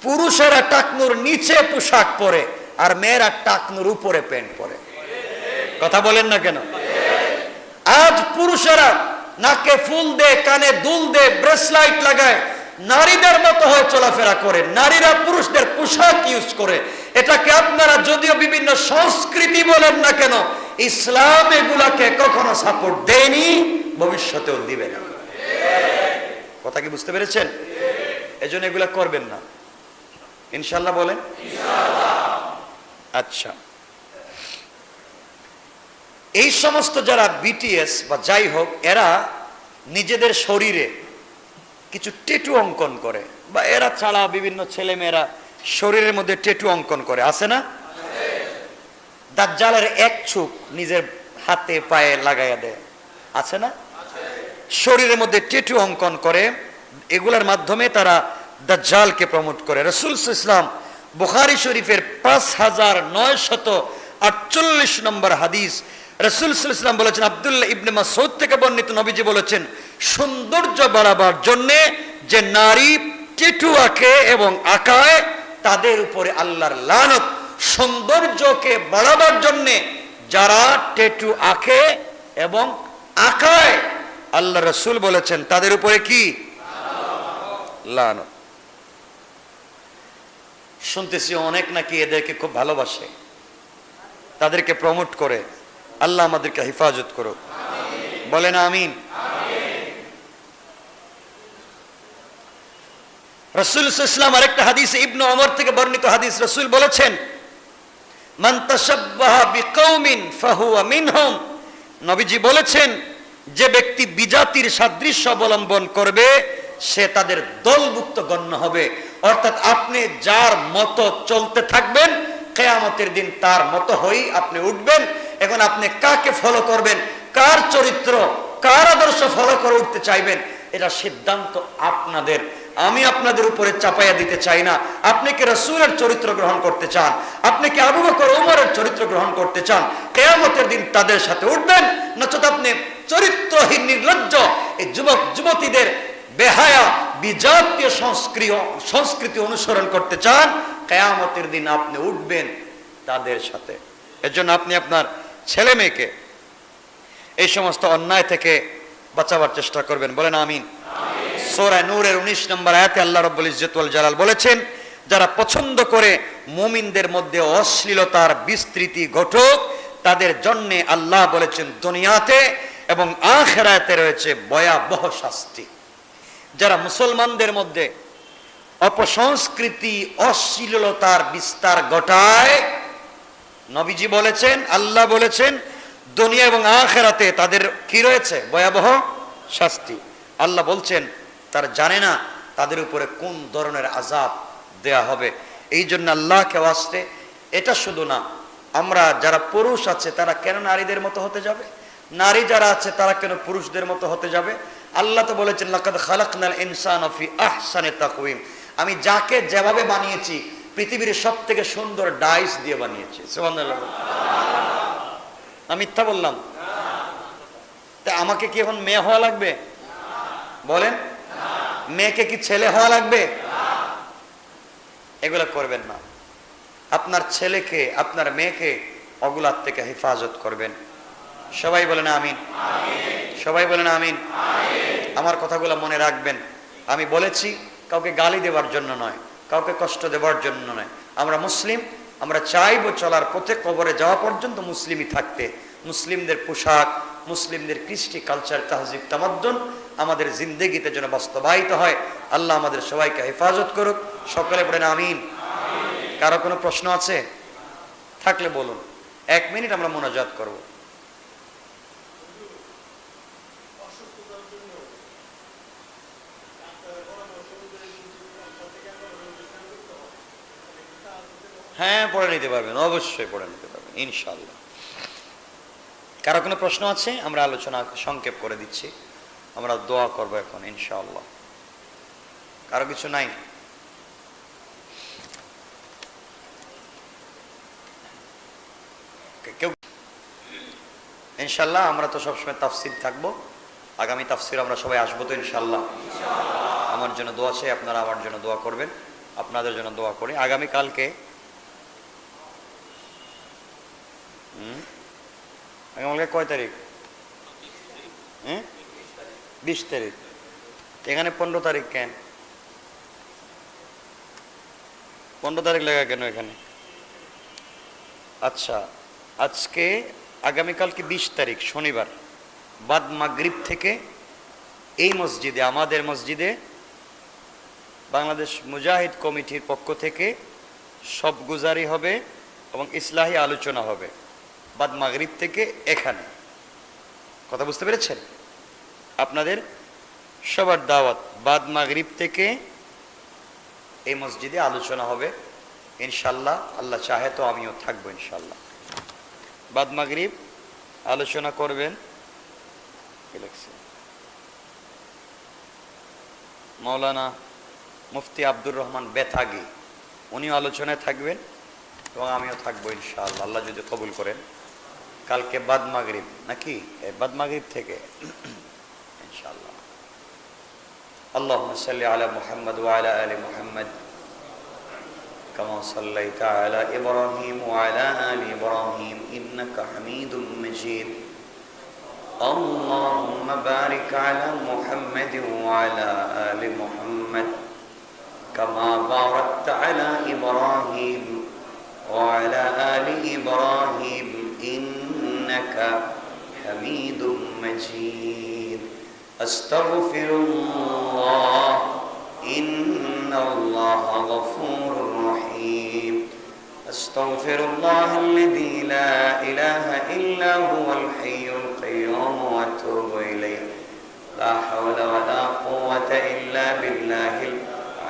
পুরুষেরা টাকনুর নিচে পোশাক পরে আর মেয়েরা টাকনুর উপরে প্যান্ট পরে। কথা বলেন না কেন? আজ পুরুষেরা নাকে ফুল দে, কানে দুল দে, ব্রেসলাইট লাগায়, নারীদের মতো হয়ে চলাফেরা করে, নারীরা পুরুষদের পোশাক ইউজ করে। এটাকে আপনারা যদিও বিভিন্ন সংস্কৃতি বলেন না কেন, ইসলাম এগুলাকে কখনো সাপোর্ট দেয়নি, ভবিষ্যতেও দিবে না। কথা কি বুঝতে পেরেছেন? এজন্য এগুলা করবেন না, ইনশাআল্লাহ বলেন। আচ্ছা, এই সমস্ত যারা বিটিএস বা যাই হোক, এরা নিজেদের শরীরে কিছু ট্যাটু অঙ্কন করে, বা এরা ছাড়া বিভিন্ন ছেলে মেয়েরা শরীরের মধ্যে ট্যাটু অঙ্কন করে, আছে না? দাজ্জালের এক চোখ নিজের হাতে পায়ে লাগাইয়া দেয়, আছে না? শরীরের মধ্যে ট্যাটু অঙ্কন করে, এগুলোর মাধ্যমে তারা দাজ্জালকে প্রমোট করে। রাসূল সাল্লাল্লাহু আলাইহি ওয়াসাল্লাম বুখারী শরীফের 5948 নম্বর হাদিস, রাসূল সাল্লাল্লাহু আলাইহি ওয়াসাল্লাম বলেছেন, আব্দুল্লাহ ইবনে মাসউদ থেকে বর্ণিত, নবীজি বলেছেন, সৌন্দর্য বাড়াবার জন্য যে নারী ট্যাটু আঁকে এবং আঁকায়, তাদের উপরে আল্লাহর লানত। সৌন্দর্যকে বাড়াবার জন্য যারা ট্যাটু আঁকে এবং আঁকায়, আল্লাহ রাসূল বলেছেন তাদের উপরে কি? লানত। শুনতেছি অনেক নাকি এদেরকে খুব ভালোবাসে, তাদেরকে প্রমোট করে। আল্লাহ আমাদেরকে হেফাজত করুক, বলেন আমিন। রাসূল সাল্লাল্লাহু আলাইহি ওয়াসাল্লাম আরেকটা হাদিসে, ইবনে ওমর থেকে বর্ণিত হাদিস, রাসূল বলেছেন, মান তাশাব্বাহা বিকওমিন ফাহুয়া মিনহুম। নবীজি বলেছেন, যে ব্যক্তি বিজাতির সাদৃশ্য অবলম্বন করবে সে তাদের দলভুক্ত গণ্য হবে। অর্থাৎ আপনি যার মতো চলতে থাকবেন, কিয়ামতের দিন তার মতো হয়েই আপনি উঠবেন। এখন আপনি কাকে ফলো করবেন, কার চরিত্র, কার আদর্শ ফলো করে উঠতে চাইবেন, এটা সিদ্ধান্ত আপনাদের। আমি আপনাদের উপরে চাপাইয়া দিতে চাই না। আপনি কি রাসূলের চরিত্র গ্রহণ করতে চান, আপনি কি আবু বকর ওমরের চরিত্র গ্রহণ করতে চান, কিয়ামতের দিন তাদের সাথে উঠবেন। নচেত আপনি চরিত্রহীন নির্লজ্জ এই যুবক যুবতীদের বেহায়া বিজাতীয় সংস্কৃতি অনুসরণ করতে চান, কিয়ামতের দিন আপনি উঠবেন তাদের সাথে। এর জন্য আপনি আপনার ছেলে মেয়েকে এই সমস্ত অন্যায় থেকে বাঁচাবার চেষ্টা করবেন, বলেন আমিন। সূরা নূরের 19 নম্বর আয়াতে আল্লাহ রাব্বুল ইজ্জত ওয়াল জালাল বলেছেন, যারা পছন্দ করে মুমিনদের মধ্যে অশ্লীলতার বিস্তৃতি ঘটুক, তাদের জন্য আল্লাহ বলেছেন দুনিয়াতে এবং আখিরাতে রয়েছে ভয়াবহ শাস্তি। যারা মুসলমানদের মধ্যে অপসংস্কৃতি অশ্লীলতার বিস্তার ঘটায়, নবীজি বলেছেন, আল্লাহ বলেছেন, দুনিয়া এবং আখিরাতে তাদের কি রয়েছে? ভয়াবহ শাস্তি। আল্লাহ বলছেন তারা জানে না তাদের উপরে কোন ধরনের আযাব দেয়া হবে। এই জন্য আল্লাহকে ওয়াস্তে, এটা শুধু না, আমরা যারা পুরুষ আছে তারা কেন নারীদের মতো হতে যাবে, নারী যারা আছে তারা কেন পুরুষদের মতো হতে যাবে? আল্লাহ তো বলেছেন, লাকাদ খালাকনাল ইনসানা ফি আহসানি তাকওয়িম। আমি যাকে যেভাবে বানিয়েছি পৃথিবীর সবথেকে সুন্দর ডাইস দিয়ে বানিয়েছি। সুবহানাল্লাহ। আমি মিথ্যা বললাম? তা আমাকে কি এখন মেয়ে হওয়া লাগবে? বলেন, মেয়েকে কি ছেলে হওয়া লাগবে? এগুলো করবেন না। আপনার ছেলেকে, আপনার মেয়েকে ওগুলার থেকে হেফাজত করবেন। সবাই বলেন আমিন। সবাই বলেন আমিন। আমার কথাগুলো মনে রাখবেন। আমি বলেছি কাউকে গালি দেওয়ার জন্য নয়, কাউকে কষ্ট দেওয়ার জন্য নয়। আমরা মুসলিম, আমরা চাইবো চলার পথে কবরে যাওয়া পর্যন্ত মুসলিমই থাকতে। মুসলিমদের পোশাক, মুসলিমদের কৃষ্টি, কালচার, তাহজিব, তামাদ্দুন আমাদের জিন্দেগিতে যেন বাস্তবায়িত হয়। আল্লাহ আমাদের সবাইকে হেফাজত করুক। সকলে পড়েন আমিন। কারো কোনো প্রশ্ন আছে থাকলে বলুন, 1 মিনিট আমরা মোনাজাত করব। হ্যাঁ, পড়ে নিতে পারবেন, অবশ্যই পড়ে নিতে পারবেন ইনশাআল্লাহ। কারো কোনো প্রশ্ন আছে? আমরা আলোচনা সংক্ষেপ করে দিচ্ছি, আমরা দোয়া করব এখন ইনশাআল্লাহ। কারো কিছু নাই? কেউ? ইনশাআল্লাহ আমরা তো সবসময় তাফসীর থাকবো, আগামী তাফসীর আমরা সবাই আসবো তো ইনশাআল্লাহ। আমার জন্য দোয়া চাই, আপনারা আমার জন্য দোয়া করবেন, আপনাদের জন্য দোয়া করি। আগামী কালকে আগামীকালকে কয় তারিখ? 20 তারিখ। এখানে 15 তারিখ কেন? 15 তারিখ লেখা কেন এখানে? আচ্ছা, আজকে আগামীকালকে 20 তারিখ শনিবার বাদ মাগরিব থেকে এই মসজিদে, আমাদের মসজিদে বাংলাদেশ মুজাহিদ কমিটির পক্ষ থেকে সব গুজারি হবে এবং ইসলাহি আলোচনা হবে বাদ মাগরিব থেকে এখানে। কথা বুঝতে পেরেছেন? আপনাদের সবার দাওয়াত, বাদ মাগরিব থেকে এই মসজিদে আলোচনা হবে ইনশাল্লাহ। আল্লাহ চাহে তো আমিও থাকবো ইনশাল্লাহ। বাদ মাগরিব আলোচনা করবেন মাওলানা মুফতি আব্দুর রহমান বেতাগী, উনিও আলোচনায় থাকবেন এবং আমিও থাকবো ইনশাআল্লাহ, আল্লাহ যদি কবুল করেন। কালকে বাদ মাগরিব নাকি? বাদ মাগরিব থেকে ইনশাআল্লাহ। আল্লাহুম্মা সাল্লি আলা মুহাম্মদ ওয়া আলা আলি মুহাম্মদ কামা সাল্লাইতা আলা ইব্রাহিম ওয়া আলা আলি ইব্রাহিম ইন্নাকা হামিদুম মাজিদ। আল্লাহুম্মা বারিক আলা মুহাম্মদ ওয়া আলা আলি মুহাম্মদ কামা বারাকতা আলা ইব্রাহিম ওয়া আলা আলি ইব্রাহিম ইন্নাকা হামিদুম মাজিদ। আস্তাগফিরুল্লাহ ইন্নাল্লাহা গফুরুর রহিম। আস্তাগফিরুল্লাহাল্লাযী লা ইলাহা ইল্লা হুয়াল হাইয়ুল কাইয়্যুম ওয়া আতুবু ইলাইহি। লা হাওলা ওয়া লা কুওয়াতা ইল্লা বিল্লাহিল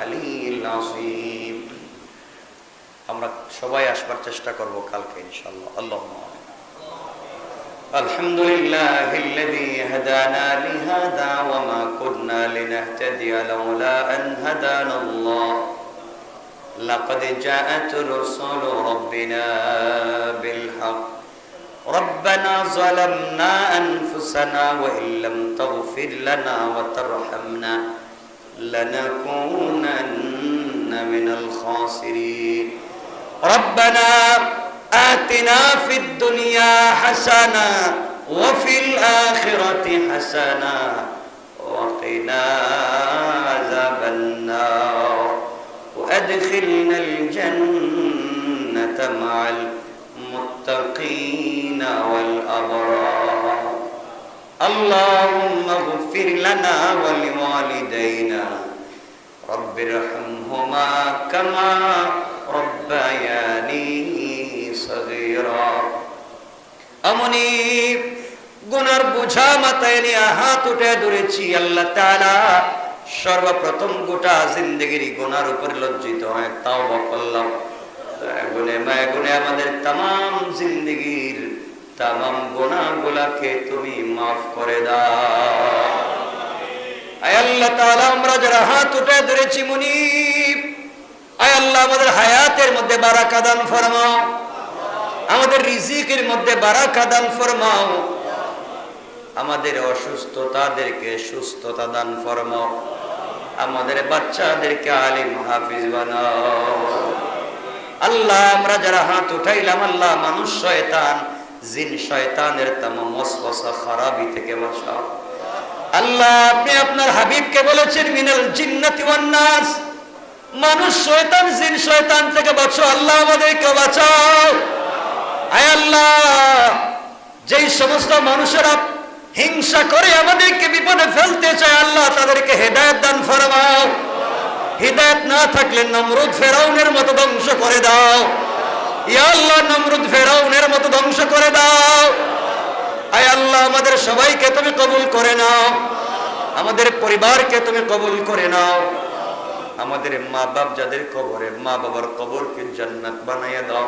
আলিয়্যিল আযীম। আমরা সবাই আসবার চেষ্টা করব কালকে ইনশাআল্লাহ। আল্লাহুম্মা আমিন। আলহামদুলিল্লাহিল্লাযী হাদানা লিহাদা ওয়া মা কুন্না লিনাহতাদিয়া লাউলা আন হাদানাল্লাহ। লাকাদ জাআত রুসুলু রাব্বিনা বিল হক। রব্বানা যালামনা আনফুসানা ওয়া ইল্লাম তাগফির লানা ওয়া তারহামনা লানাকুনান্না মিনাল খাসিরিন। রব্বানা আতিনা ফিদ দুনিয়া হাসানা ওয়া ফিল আখিরাতি হাসানা ওয়া কিনা আযাবান নার ওয়া আদখিলনাল জান্নাতা মা'আল মুত্তাকিনা ওয়াল আবরার। আল্লাহুম্মা ইগফির লানা ওয়া লিওয়ালিদাইনা রব্বিরহামহুমা কামা রব্বায়ানি সগীরা। আমনি গুনার বোঝা মাথায় নিয়ে হাত উঠে ধরেছি আল্লাহ তাআলা। সর্বপ্রথম গোটা জিন্দেগির গুনার উপর লজ্জিত হয়ে তাওবা করলাম। গুনে মায় গুনে আমাদের तमाम জিন্দেগির तमाम গুনাহগুলোকে তুমি maaf করে দাও। আয় আল্লাহ তাআলা, আমরা যারা হাত উঠে ধরেছি মুনিব, আয় আল্লাহ আমাদের হায়াতের মধ্যে বারাকা দান ফরমাও, আমাদের রিজিকের মধ্যে বারাকা দান ফরমাও, আমাদের অসুস্থতাদেরকে সুস্থতা দান ফরমাও, আমাদের বাচ্চাদেরকে আলিম হাফিজ বানাও। আল্লাহ আমরা যারা হাত উঠাইলাম, আল্লাহ মানুষ শয়তান জিন শয়তানের तमाम ওয়াসওয়াসা খারাপি থেকে বাঁচাও। আল্লাহ আপনি আপনার হাবিবকে বলেছেন মিনাল জিন্নাতি ওয়ান নাস, মানুষ শয়তান জিন শয়তান থেকে বাঁচাও। আল্লাহ আমাদেরকে বাঁচাও। আয় আল্লাহ, যেই সমস্ত মানুষেরা হিংসা করে আমাদেরকে বিপদে ফেলতে চায়, আল্লাহ তাদেরকে হেদায়েত দান ফরমাও। হিদায়াত না থাকলে নমরুদ ফেরাউনের মতো ধ্বংস করে দাও। ইয়া আল্লাহ, নমরুদ ফেরাউনের মতো ধ্বংস করে দাও। আয় আল্লাহ আমাদের সবাইকে তুমি কবুল করে নাও, আমাদের পরিবারকে তুমি কবুল করে নাও, আমাদের মা বাপ যাদের কবরে, মা বাবার কবরকে জান্নাত বানাইয়া দাও।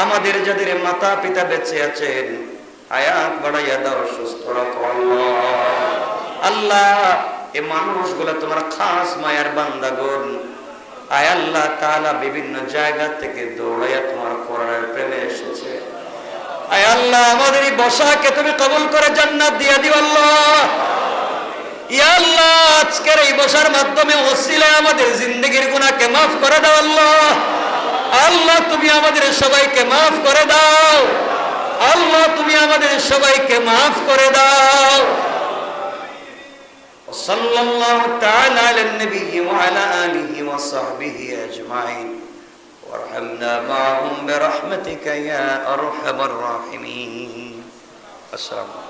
আমাদের যাদের মাতা পিতা বেঁচে আছেন হায়াত বাড়াইয়া দাও, সুস্থ রাখো আল্লাহ। আল্লাহ এই মানুষগুলো তোমার খাস মায়ার বান্দাগণ। আয় আল্লাহ তাআলা বিভিন্ন জায়গা থেকে দৌড়াইয়া তোমার কোরআনের প্রেমে এসেছে। আয় আল্লাহ আমাদের এই বসাকে তুমি কবুল করে জান্নাত দিয়া দিও আল্লাহ। ইয়া আল্লাহ আজকের এই বসার মাধ্যমে ওসিলায় আমাদের জিন্দেগির গুনাহকে maaf করে দাও আল্লাহ। আল্লাহ তুমি আমাদের সবাইকে maaf করে দাও। আল্লাহ তুমি আমাদের সবাইকে maaf করে দাও। সাল্লাল্লাহু তাআলা আলা নবী ওয়া আলা আলিহি ওয়া সাহবিহি আজমাইন। وارحمنا معهم برحمتك يا أرحم الراحمين. السلام عليكم.